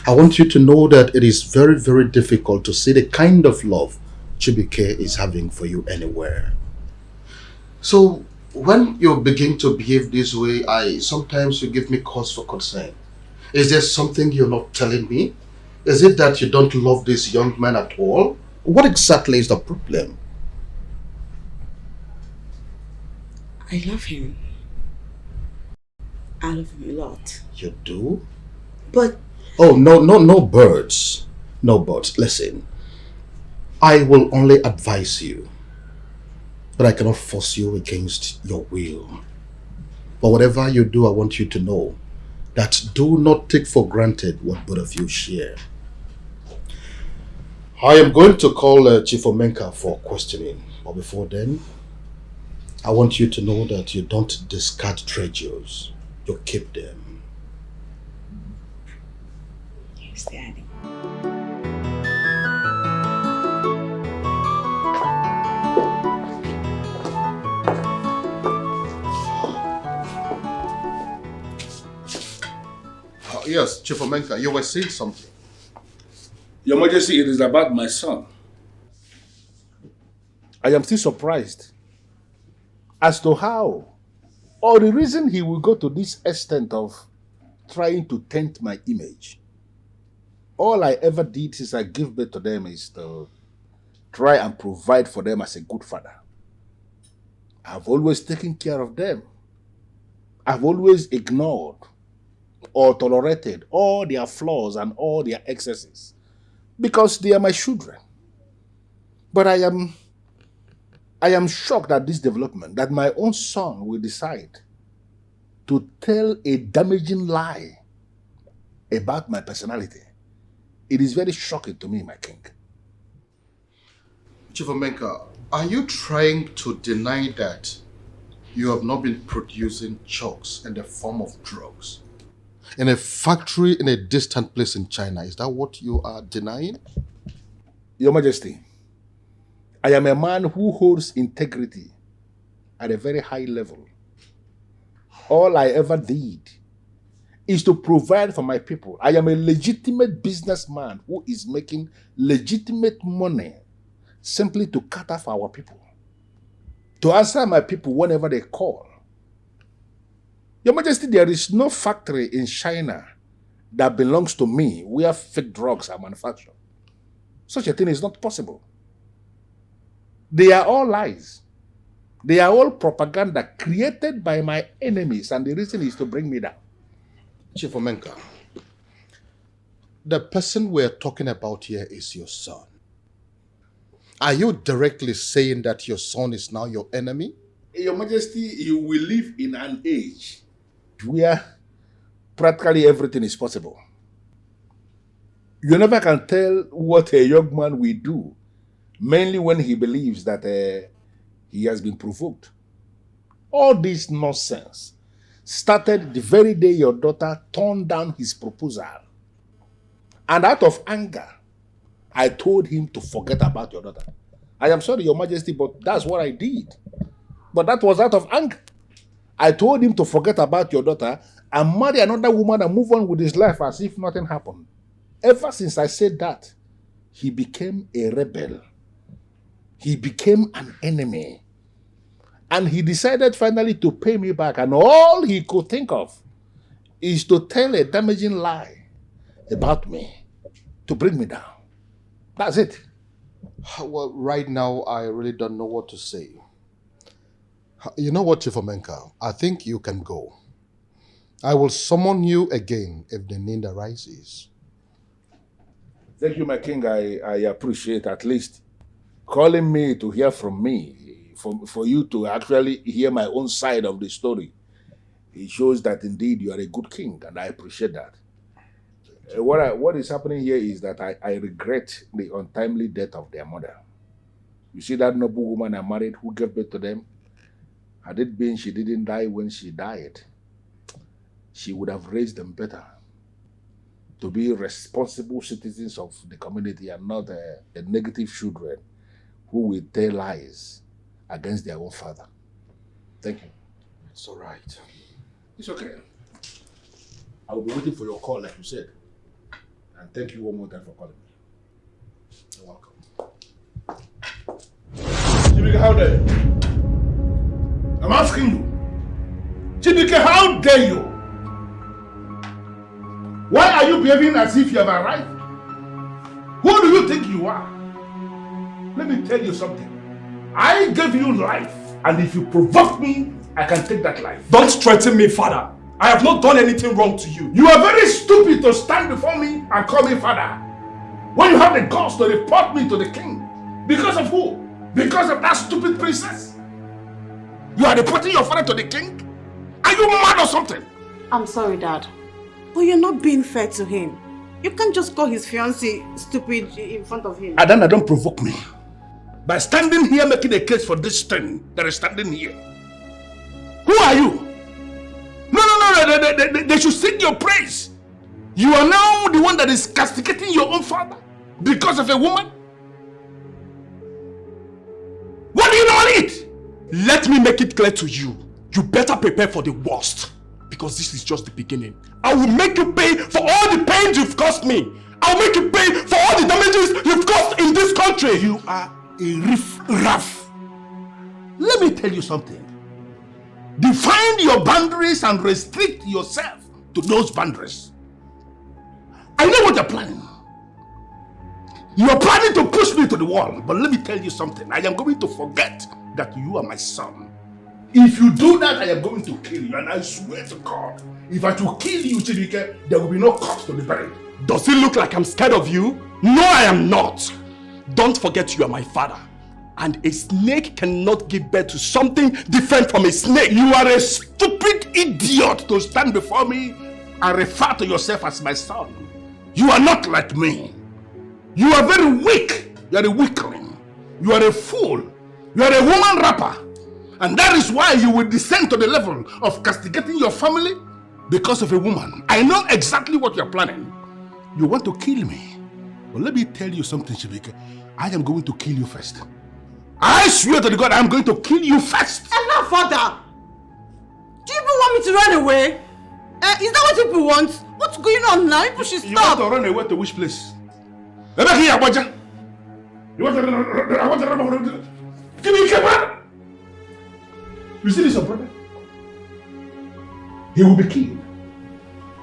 I want you to know that it is very, very difficult to see the kind of love Chibuike is having for you anywhere. So when you begin to behave this way, sometimes you give me cause for concern. Is there something you're not telling me? Is it that you don't love this young man at all? What exactly is the problem? I love him. I love him a lot. You do? But... Oh, no birds. No birds. Listen, I will only advise you, but I cannot force you against your will. But whatever you do, I want you to know that do not take for granted what both of you share. I am going to call Chief Omenka for questioning. But before then, I want you to know that you don't discard treasures. You keep them. Yes, Daddy. Yes, Chief Omenka, you were saying something. Your Majesty, it is about my son. I am still surprised as to how or the reason he will go to this extent of trying to taint my image. All I ever did since I gave birth to them is to try and provide for them as a good father. I've always taken care of them. I've always ignored or tolerated all their flaws and all their excesses because they are my children. But I am shocked at this development that my own son will decide to tell a damaging lie about my personality. It is very shocking to me, my king. Chief Omenka, are you trying to deny that you have not been producing chokes in the form of drugs in a factory in a distant place in China? Is that what you are denying? Your Majesty, I am a man who holds integrity at a very high level. All I ever did is to provide for my people. I am a legitimate businessman who is making legitimate money simply to cater for our people, to answer my people whenever they call. Your Majesty, there is no factory in China that belongs to me where fake drugs are manufactured. Such a thing is not possible. They are all lies. They are all propaganda created by my enemies, and the reason is to bring me down. Chief Omenka, the person we're talking about here is your son. Are you directly saying that your son is now your enemy? Your Majesty, you will live in an age where practically everything is possible. You never can tell what a young man will do, mainly when he believes that he has been provoked. All this nonsense started the very day your daughter turned down his proposal. And out of anger, I told him to forget about your daughter. I am sorry, Your Majesty, but that's what I did. But that was out of anger. I told him to forget about your daughter and marry another woman and move on with his life as if nothing happened. Ever since I said that, he became a rebel. He became an enemy. And he decided finally to pay me back. And all he could think of is to tell a damaging lie about me to bring me down. That's it. Well, right now, I really don't know what to say. You know what, Chief Omenka? I think you can go. I will summon you again if the need arises. Thank you, my king. I appreciate at least calling me to hear from me, for you to actually hear my own side of the story. It shows that indeed you are a good king, and I appreciate that. What is happening here is that I regret the untimely death of their mother. You see that noble woman I married who gave birth to them? Had it been she didn't die when she died, she would have raised them better to be responsible citizens of the community and not the negative children who will tell lies against their own father. Thank you. It's all right. It's okay. I will be waiting for your call, like you said. And thank you one more time for calling me. You're welcome. Chibuike, how dare you? I'm asking you. Chibuike, how dare you? Why are you behaving as if you have arrived? Who do you think you are? Let me tell you something. I gave you life, and if you provoke me, I can take that life. Don't threaten me, father. I have not done anything wrong to you. You are very stupid to stand before me and call me father, when you have the guts to report me to the king. Because of who? Because of that stupid princess? You are reporting your father to the king? Are you mad or something? I'm sorry, Dad. But you're not being fair to him. You can't just call his fiancée stupid in front of him. Adana, don't provoke me. By standing here making a case for this thing that is standing here. Who are you? No, they should sing your praise. You are now the one that is castigating your own father because of a woman? What do you know on it? Let me make it clear to you. You better prepare for the worst. Because this is just the beginning. I will make you pay for all the pain you've caused me. I will make you pay for all the damages you've caused in this country. You are a riff-raff. Let me tell you something. Define your boundaries and restrict yourself to those boundaries. I know what you're planning. You're planning to push me to the wall. But let me tell you something. I am going to forget that you are my son. If you do that, I am going to kill you. And I swear to God, if I to kill you, Chibuike, there will be no corpse to be buried. Does it look like I'm scared of you? No, I am not. Don't forget you are my father. And a snake cannot give birth to something different from a snake. You are a stupid idiot to stand before me and refer to yourself as my son. You are not like me. You are very weak. You are a weakling. You are a fool. You are a woman rapper. And that is why you will descend to the level of castigating your family because of a woman. I know exactly what you are planning. You want to kill me. But let me tell you something, Chibuike. I am going to kill you first. I swear to the God, I am going to kill you first. Enough, father! Do you people want me to run away? Is that what people want? What's going on now? People should stop. You want to run away to which place? You want to run away? Chibuike, man! You see this, your brother? He will be killed.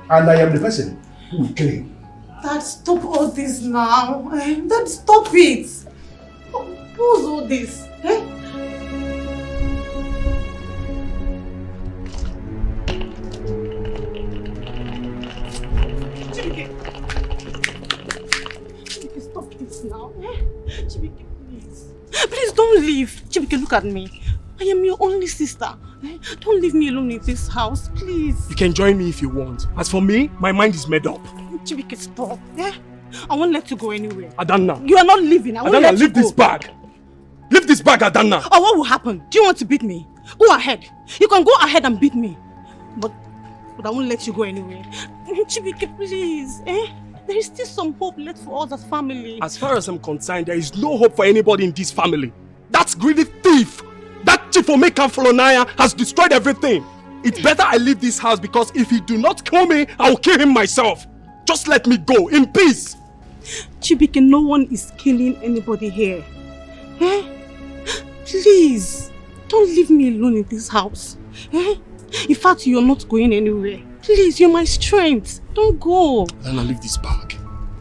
And I am the person who will kill him. Dad, stop all this now. Dad, stop it. What's all this? Chibuike. Chibuike, stop this now. Chibuike, please. Please don't leave. Chibuike, look at me. I am your only sister. Don't leave me alone in this house, please. You can join me if you want. As for me, my mind is made up. Chibuike, stop. I won't let you go anywhere. Adanna. You are not leaving. I won't Adanna, let you leave go. this bag. Leave this bag, Adanna. Or what will happen? Do you want to beat me? Go ahead. You can go ahead and beat me. But I won't let you go anywhere. Chibuike, please. There is still some hope left for us as family. As far as I'm concerned, there is no hope for anybody in this family. That greedy thief, that Chief Omeka Flonaya has destroyed everything. It's better I leave this house because if he do not kill me, I will kill him myself. Just let me go in peace. Chibuike, no one is killing anybody here. Please, don't leave me alone in this house. In fact, you're not going anywhere. Please, you're my strength. Don't go. Then I'll leave this bag.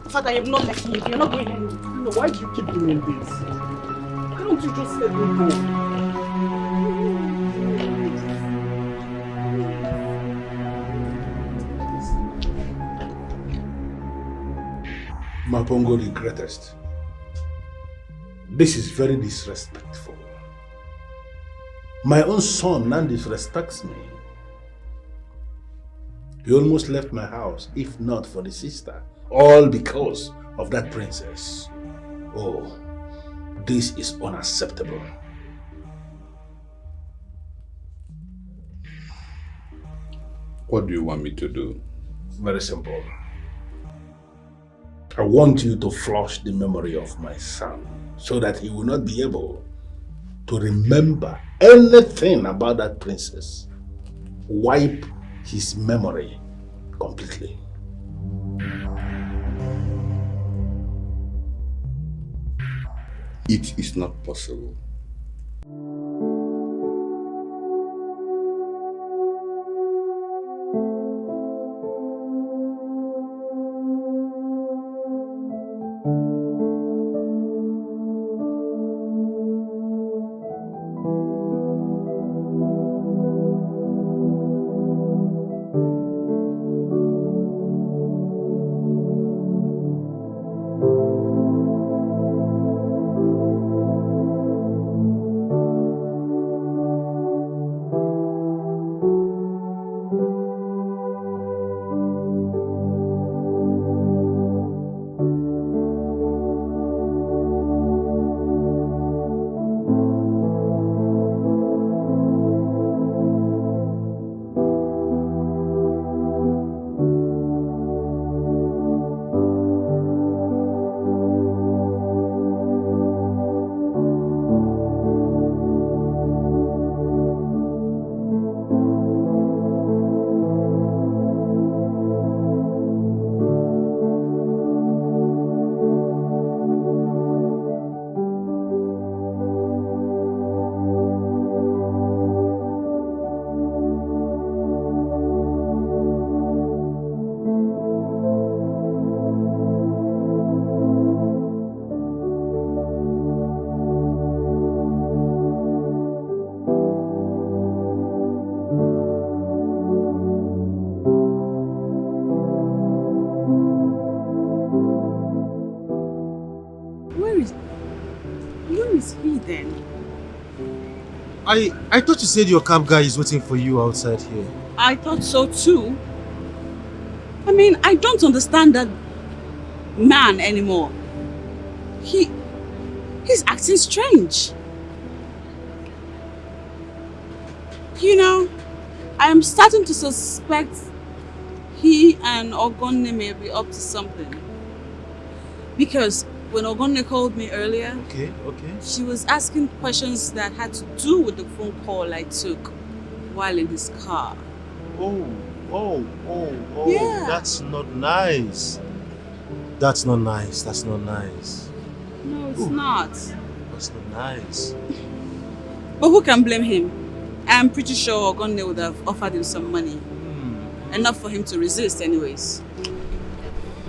Father, you're not letting me. You're not going anywhere. No, why do you keep doing this? Why don't you just let me go? Mapongo the greatest. This is very disrespectful. My own son now disrespects me. He almost left my house, if not for the sister. All because of that princess. Oh, this is unacceptable. What do you want me to do? Very simple. I want you to flush the memory of my son so that he will not be able to remember anything about that princess. Wipe his memory completely. It is not possible. I thought you said your cab guy is waiting for you outside here. I thought so too. I mean, I don't understand that man anymore. He's acting strange. You know, I am starting to suspect he and Ogonne may be up to something. Because when Ogonne called me earlier, she was asking questions that had to do with the phone call I took while in his car. Oh, Yeah. that's not nice. That's not nice. No, it's not. That's not nice. But who can blame him? I'm pretty sure Ogonne would have offered him some money. Enough for him to resist anyways.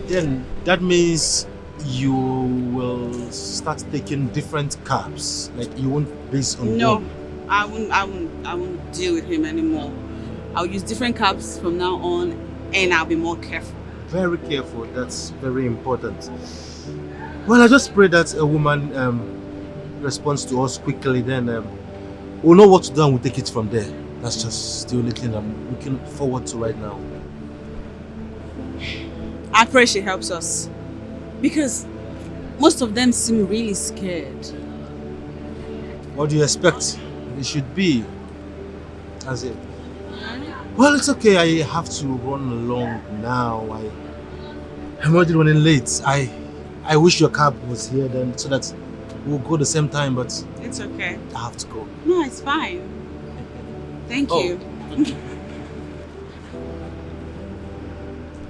Then that means you will start taking different cabs. Like you won't base on No, one. I won't deal with him anymore. I'll use different cabs from now on and I'll be more careful. Very careful. That's very important. Well, I just pray that a woman responds to us quickly. Then we'll know what to do and we'll take it from there. That's just the only thing I'm looking forward to right now. I pray she helps us. Because most of them seem really scared. What do you expect? It should be. As it. Well, it's okay. I have to run along now. I'm already running late. I wish your cab was here then so that we'll go the same time, but It's okay. I have to go. No, it's fine. Thank you.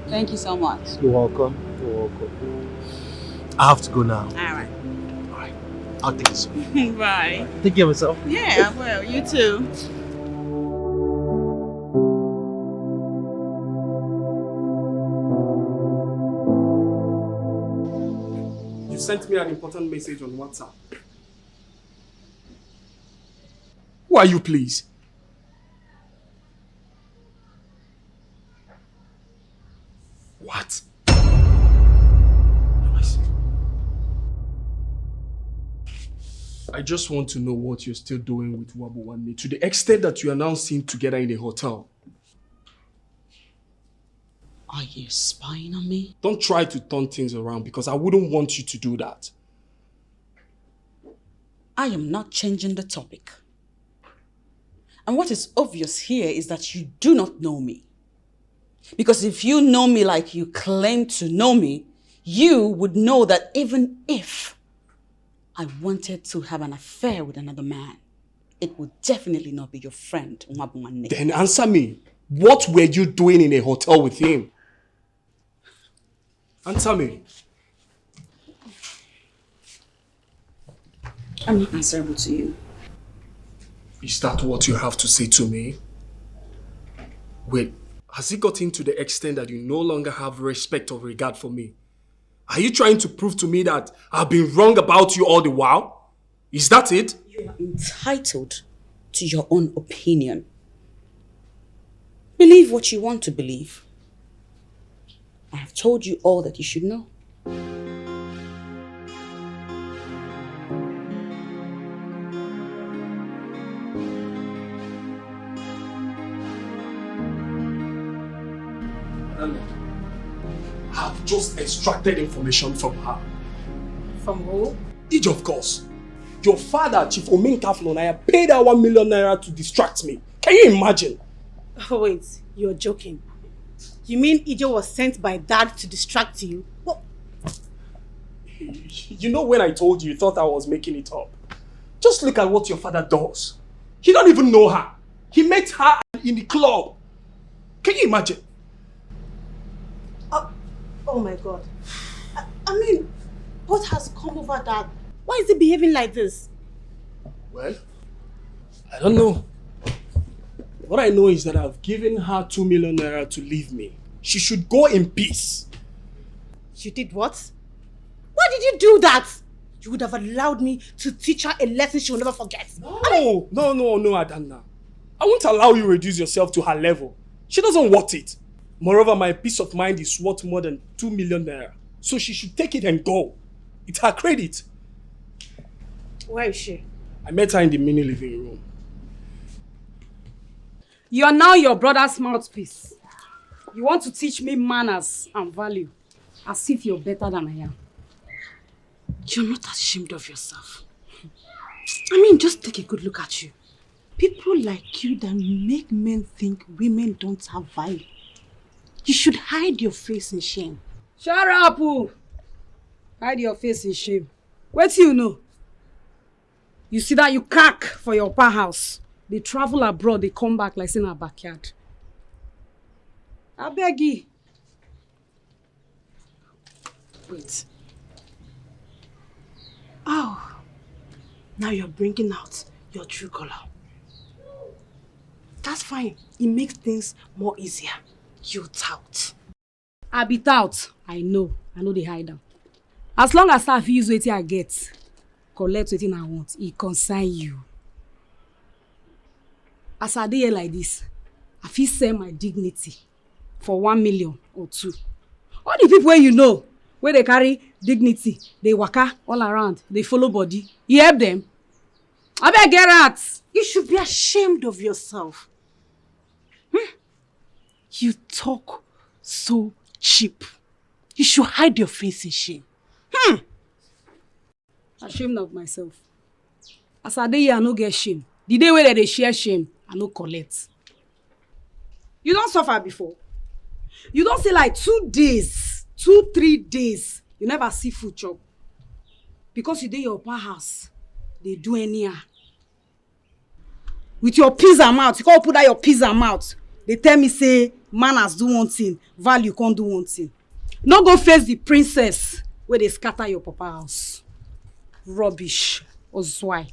Thank you so much. You're welcome. You're welcome. I have to go now. Alright. I'll take it soon. Bye. Take care of yourself. Yeah, well, you too. You sent me an important message on WhatsApp. Who are you, please? What? I just want to know what you're still doing with Wabuwane to the extent that you are now seen together in a hotel. Are you spying on me? Don't try to turn things around because I wouldn't want you to do that. I am not changing the topic. And what is obvious here is that you do not know me. Because if you know me like you claim to know me, you would know that even if I wanted to have an affair with another man, it would definitely not be your friend, Wabuwane. Then answer me. What were you doing in a hotel with him? Answer me. I'm not answerable to you. Is that what you have to say to me? Wait, has it gotten to the extent that you no longer have respect or regard for me? Are you trying to prove to me that I've been wrong about you all the while? Is that it? You are entitled to your own opinion. Believe what you want to believe. I have told you all that you should know. I've just extracted information from her. From who? Each of course. Your father, Chief Ominka Flonaya, paid her 1 million naira to distract me. Can you imagine? Oh wait, you're joking. You mean Ijo was sent by dad to distract you? What? You know when I told you, you thought I was making it up. Just look at what your father does. He don't even know her. He met her in the club. Can you imagine? Oh my God. I mean, what has come over dad? Why is he behaving like this? Well, I don't know. What I know is that I've given her 2 million naira to leave me. She should go in peace. You did what? Why did you do that? You would have allowed me to teach her a lesson she will never forget. No, Adanna. I won't allow you reduce yourself to her level. She doesn't want it. Moreover, my peace of mind is worth more than 2 million naira. So she should take it and go. It's her credit. Where is she? I met her in the mini living room. You are now your brother's mouthpiece. You want to teach me manners and value, as if you're better than I am. You're not ashamed of yourself. I mean, just take a good look at you. People like you that make men think women don't have value. You should hide your face in shame. Shut up, Pooh. Hide your face in shame. What do you know? You see that you cack for your pa house. They travel abroad, they come back like in our backyard. I beg you. Wait. Oh, now you're bringing out your true color. That's fine. It makes things more easier. You tout. I be tout. I know they hide them. As long as I use what I get, collect what I want, it concern you. As I dey here like this, I feel sell my dignity for 1 million or 2. All the people where you know, where they carry dignity, they waka all around, they follow body. You help them. I better get out. You should be ashamed of yourself. You talk so cheap. You should hide your face in shame. Ashamed of myself. As I dey here, I no get shame. The day where they share shame, I no collect. You don't suffer before. You don't say like 2 days, 2-3 days, you never see food chop. Because you dey your pa house, they do anyhow. With your pizza mouth, you can't put that your pizza mouth. They tell me say, manners do one thing, value can't do one thing. No go face the princess where they scatter your papa house. Rubbish. Ozwai.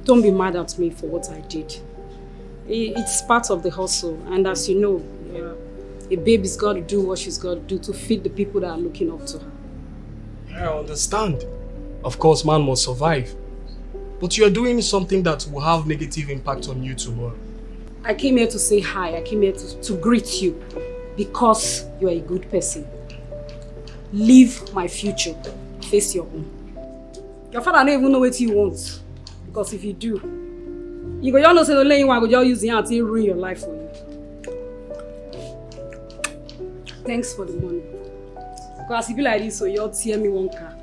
Don't be mad at me for what I did. It's part of the hustle, and as you know, a baby's got to do what she's got to do to feed the people that are looking up to her. I understand. Of course, man must survive. But you're doing something that will have negative impact on you tomorrow. I came here to say hi. I came here to greet you because you're a good person. Live my future. Face your own. Your father don't even know what you want. Because if you do, you go just know say the only one go just use the hand to ruin your life for you. Thanks for the money. Because if you like this, so you'll tear me one car.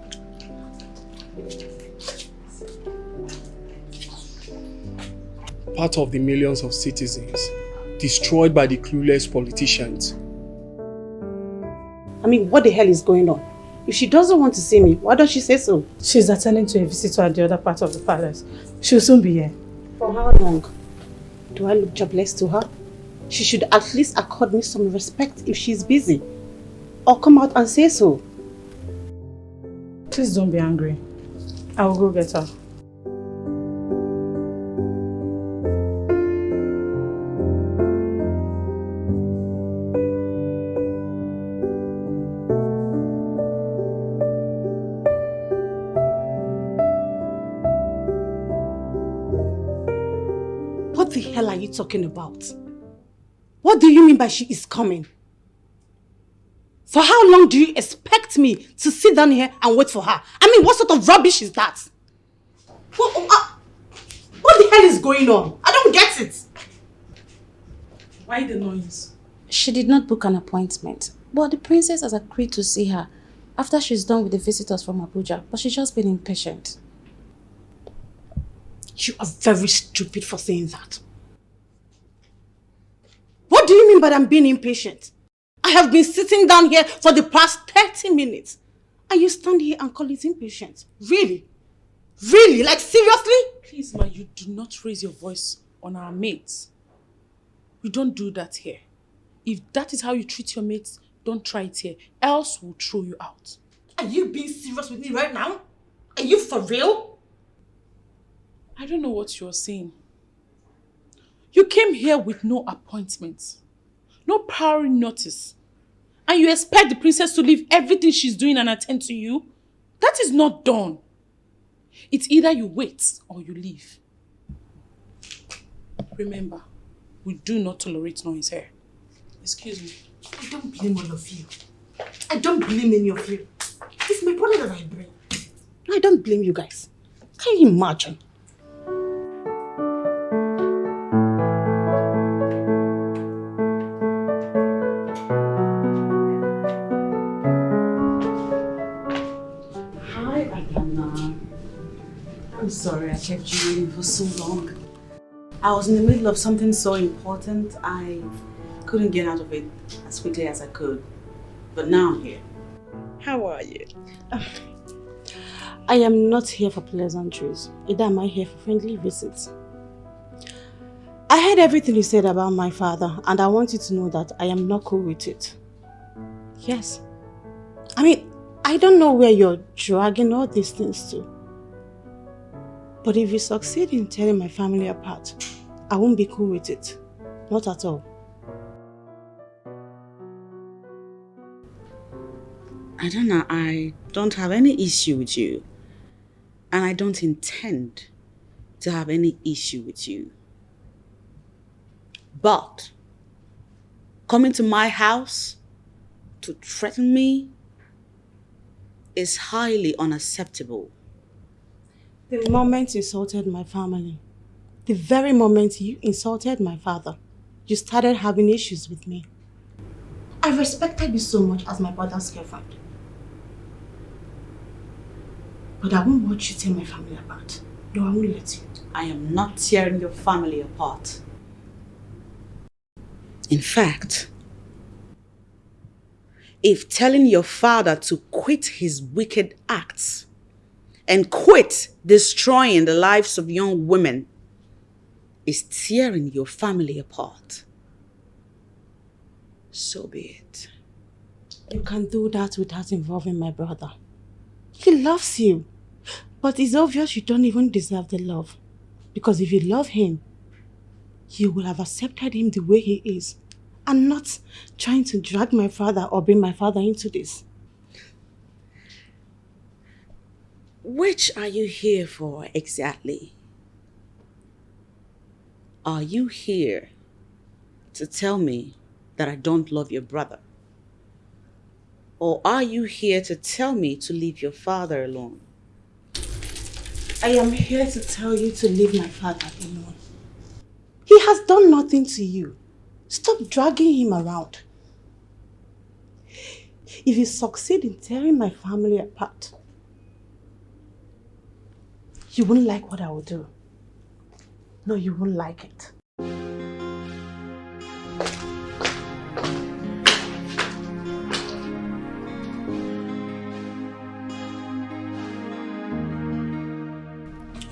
Part of the millions of citizens destroyed by the clueless politicians. I mean, what the hell is going on? If she doesn't want to see me, why don't she say so? She's attending to a visitor at the other part of the palace. She'll soon be here. For how long? Do I look jobless to her? She should at least accord me some respect if she's busy. Or come out and say so. Please don't be angry. I will go get her. What the hell are you talking about? What do you mean by she is coming? For how long do you expect me to sit down here and wait for her? I mean, what sort of rubbish is that? What the hell is going on? I don't get it. Why the noise? She did not book an appointment, but the princess has agreed to see her after she's done with the visitors from Abuja, but she's just been impatient. You are very stupid for saying that. What do you mean by I'm being impatient? I have been sitting down here for the past 30 minutes. And you stand here and call it impatient? Really? Really? Like seriously? Please, ma, you do not raise your voice on our mates. We don't do that here. If that is how you treat your mates, don't try it here. Else we'll throw you out. Are you being serious with me right now? Are you for real? I don't know what you're saying. You came here with no appointments, no prior notice, and you expect the princess to leave everything she's doing and attend to you? That is not done. It's either you wait or you leave. Remember, we do not tolerate noise here. Excuse me. I don't blame all of you. I don't blame any of you. It's my brother that I bring. I don't blame you guys. Can you imagine? I'm sorry I kept you waiting for so long. I was in the middle of something so important, I couldn't get out of it as quickly as I could. But now I'm here. How are you? I am not here for pleasantries. Either am I here for friendly visits. I heard everything you said about my father, and I want you to know that I am not cool with it. Yes. I mean, I don't know where you're dragging all these things to. But if you succeed in tearing my family apart, I won't be cool with it. Not at all. I don't know. I don't have any issue with you. And I don't intend to have any issue with you. But coming to my house to threaten me is highly unacceptable. The moment you insulted my family, the very moment you insulted my father, you started having issues with me. I respected you so much as my brother's girlfriend. But I won't watch you tear my family apart. No, I won't let you. I am not tearing your family apart. In fact, if telling your father to quit his wicked acts and quit destroying the lives of young women is tearing your family apart, so be it. You can do that without involving my brother. He loves you. But it's obvious you don't even deserve the love. Because if you love him, you will have accepted him the way he is. And not trying to drag my father or bring my father into this. Which are you here for exactly? Are you here to tell me that I don't love your brother? Or are you here to tell me to leave your father alone? I am here to tell you to leave my father alone. He has done nothing to you. Stop dragging him around. If you succeed in tearing my family apart, you won't like what I will do. No, you won't like it.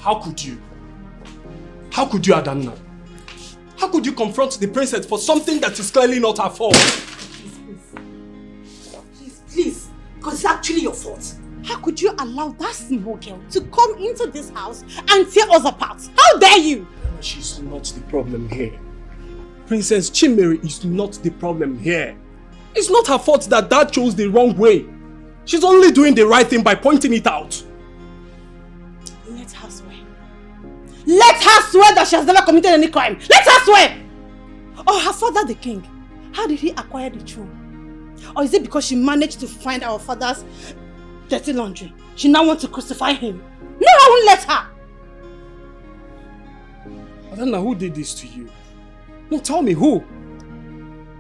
How could you? How could you, Adanna? How could you confront the princess for something that is clearly not her fault? Please, because it's actually your fault. How could you allow that small girl to come into this house and tear us apart? How dare you? She's not the problem here. Princess Chimere is not the problem here. It's not her fault that Dad chose the wrong way. She's only doing the right thing by pointing it out. Let her swear. Let her swear that she has never committed any crime. Let her swear! Or her father the king. How did he acquire the throne? Or is it because she managed to find our father's dirty laundry? She now wants to crucify him. No, I won't let her. I don't know who did this to you. No, tell me who.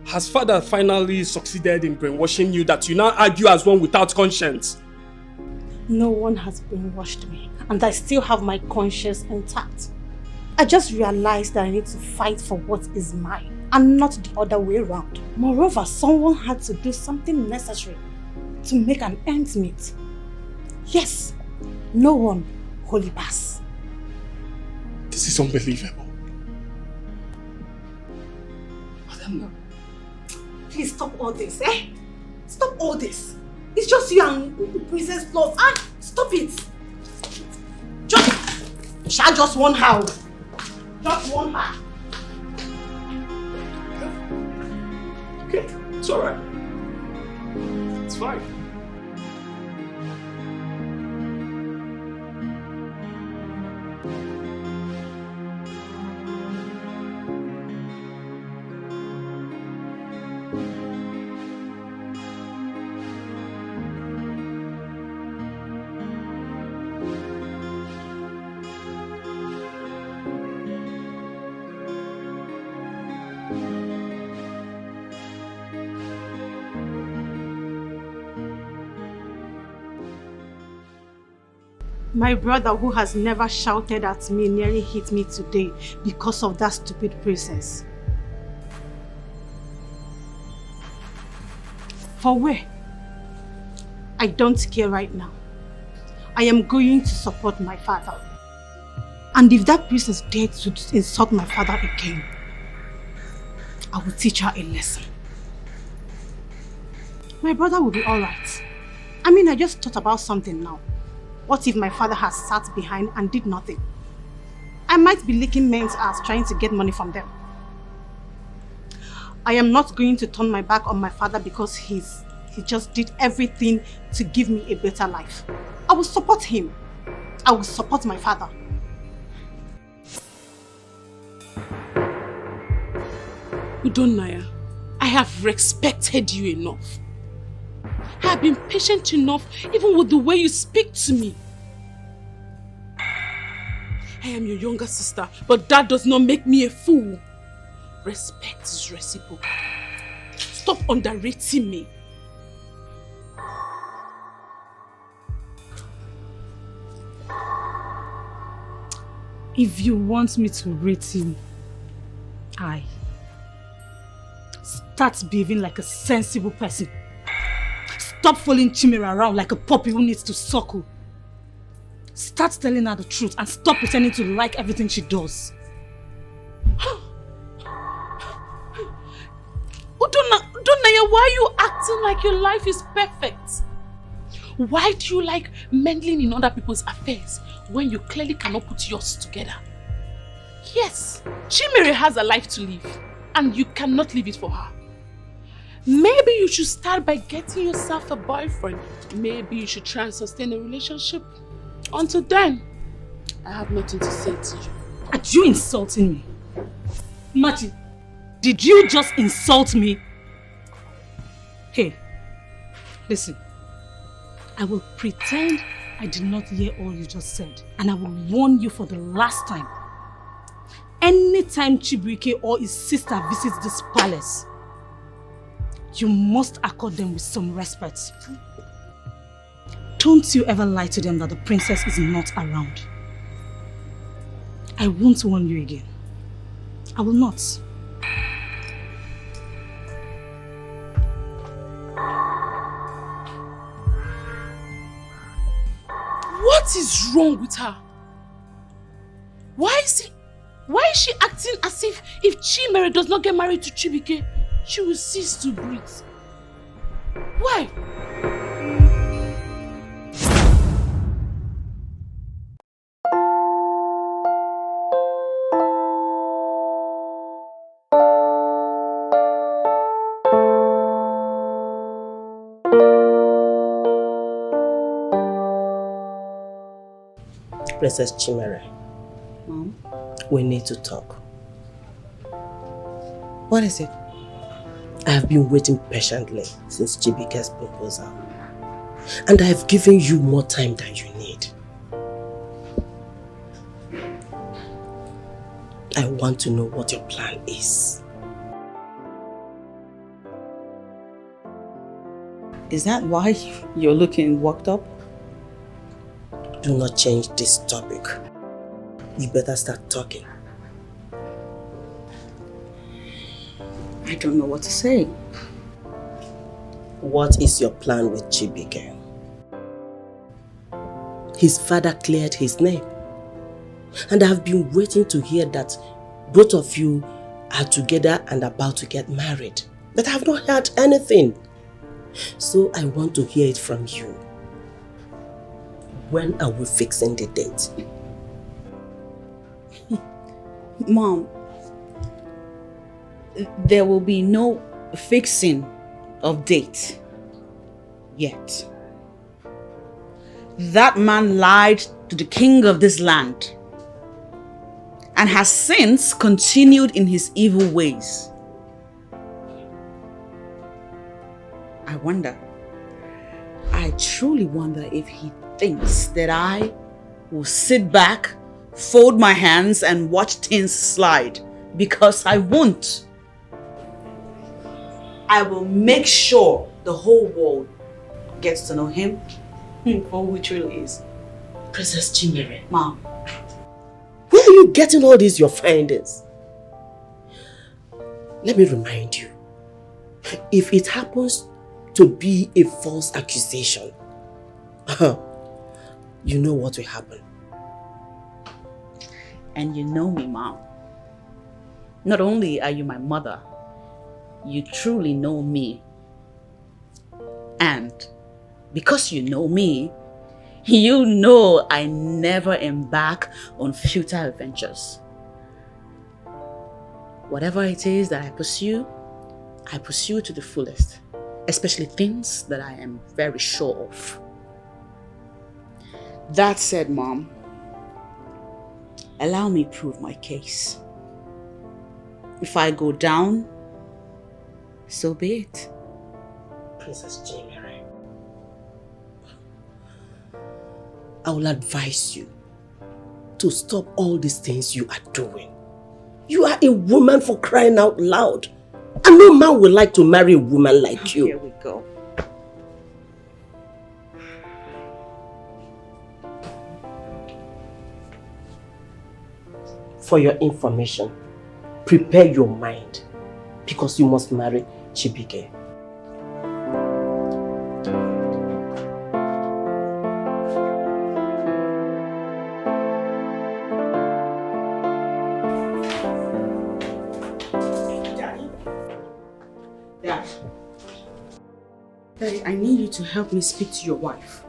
Has father finally succeeded in brainwashing you that you now argue as one without conscience? No one has brainwashed me, and I still have my conscience intact. I just realized that I need to fight for what is mine, and not the other way around. Moreover, someone had to do something necessary to make an ends meet. Yes, no one, Holy Bass. This is unbelievable. Madam, please stop all this, eh? Stop all this. It's just you and Princess Love. Stop it. Just one howl. Just one howl. Okay, it's alright. It's fine. My brother, who has never shouted at me, nearly hit me today because of that stupid princess. For where? I don't care right now. I am going to support my father. And if that princess dared to insult my father again, I will teach her a lesson. My brother will be alright. I mean, I just thought about something now. What if my father has sat behind and did nothing? I might be licking men's ass trying to get money from them. I am not going to turn my back on my father because he just did everything to give me a better life. I will support him. I will support my father. Udonaya, I have respected you enough. I have been patient enough even with the way you speak to me. I am your younger sister, but that does not make me a fool. Respect is reciprocal. Stop underrating me. If you want me to rate you, start behaving like a sensible person. Stop following Chimera around like a puppy who needs to suckle. Start telling her the truth and stop pretending to like everything she does. Udonaya, why are you acting like your life is perfect? Why do you like meddling in other people's affairs when you clearly cannot put yours together? Yes, Chimere has a life to live and you cannot live it for her. Maybe you should start by getting yourself a boyfriend. Maybe you should try and sustain a relationship. Until then, I have nothing to say to you. Are you insulting me? Martin, did you just insult me? Hey, listen. I will pretend I did not hear all you just said. And I will warn you for the last time. Anytime Chibuike or his sister visits this palace, you must accord them with some respect. Don't you ever lie to them that the princess is not around. I won't warn you again. I will not. What is wrong with her? Why is she acting as if Chimere does not get married to Chibuike, she will cease to breathe? Why? Princess Chimere. Mom? We need to talk. What is it? I have been waiting patiently since Chibuike's proposal. And I have given you more time than you need. I want to know what your plan is. Is that why you're looking worked up? Do not change this topic. You better start talking. I don't know what to say. What is your plan with Chibuike? His father cleared his name. And I have been waiting to hear that both of you are together and about to get married. But I have not heard anything. So I want to hear it from you. When are we fixing the date? Mom, there will be no fixing of date yet. That man lied to the king of this land and has since continued in his evil ways. I truly wonder if he thinks that I will sit back, fold my hands and watch things slide, because I won't. I will make sure the whole world gets to know him for who he really is. Princess Chimere. Mom. Where are you getting all these your findings? Let me remind you. If it happens to be a false accusation, you know what will happen. And you know me, Mom. Not only are you my mother, you truly know me. And because you know me, you know I never embark on futile adventures. Whatever it is that I pursue to the fullest, especially things that I am very sure of. That said, Mom, allow me prove my case. If I go down, So be it. Princess Chimere, I will advise you to stop all these things you are doing. You are a woman, for crying out loud. And no man would like to marry a woman like you. Here we go. For your information, prepare your mind, because you must marry Chibuike. Daddy, I need you to help me speak to your wife.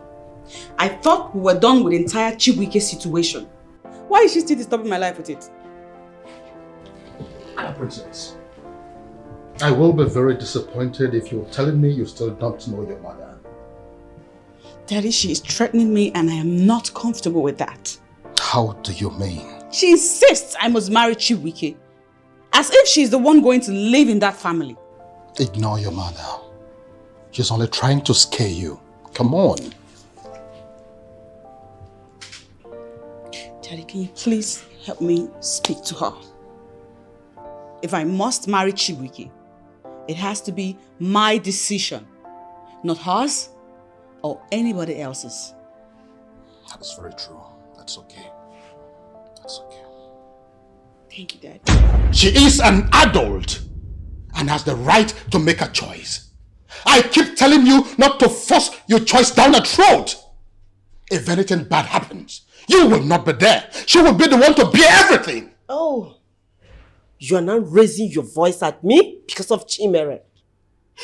I thought we were done with the entire Chibuike situation. Why is she still disturbing my life with it? Princess, I will be very disappointed if you're telling me you still don't know your mother. Daddy, she is threatening me and I am not comfortable with that. How do you mean? She insists I must marry Chibuike, as if she's the one going to live in that family. Ignore your mother. She's only trying to scare you. Come on. Daddy, can you please help me speak to her? If I must marry Chibuike, it has to be my decision, not hers or anybody else's. That is very true. That's okay. That's okay. Thank you, Dad. She is an adult and has the right to make a choice. I keep telling you not to force your choice down her throat. If anything bad happens, you will not be there. She will be the one to bear everything. Oh, you are now raising your voice at me because of Chimere.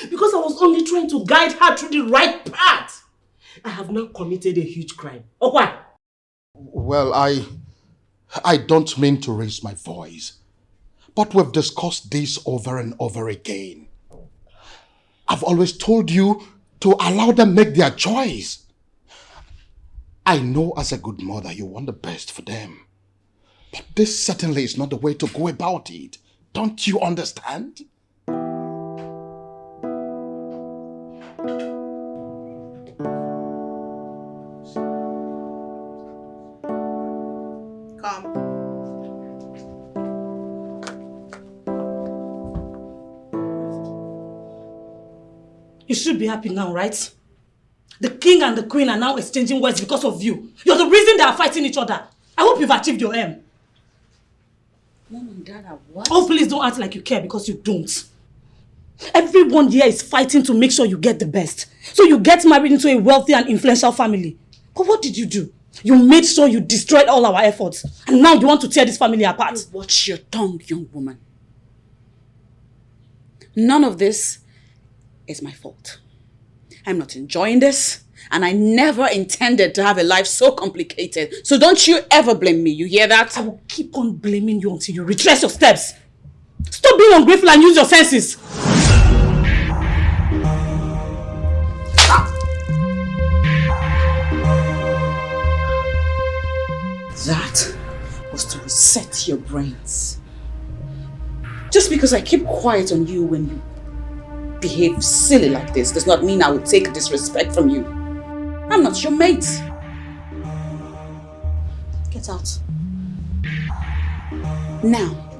Because I was only trying to guide her through the right path. I have now committed a huge crime. Oh, why? Well, I don't mean to raise my voice, but we've discussed this over and over again. I've always told you to allow them make their choice. I know as a good mother you want the best for them. But this certainly is not the way to go about it. Don't you understand? Come. You should be happy now, right? The king and the queen are now exchanging words because of you. You're the reason they are fighting each other. I hope you've achieved your aim. Mom and Dad are what? Oh, please don't act like you care, because you don't. Everyone here is fighting to make sure you get the best. So you get married into a wealthy and influential family. But what did you do? You made sure you destroyed all our efforts. And now you want to tear this family apart. You watch your tongue, young woman. None of this is my fault. I'm not enjoying this. And I never intended to have a life so complicated. So don't you ever blame me. You hear that? I will keep on blaming you until you retrace your steps. Stop being ungrateful and use your senses. That was to reset your brains. Just because I keep quiet on you when you behave silly like this does not mean I will take disrespect from you. I'm not your mate. Get out. Now,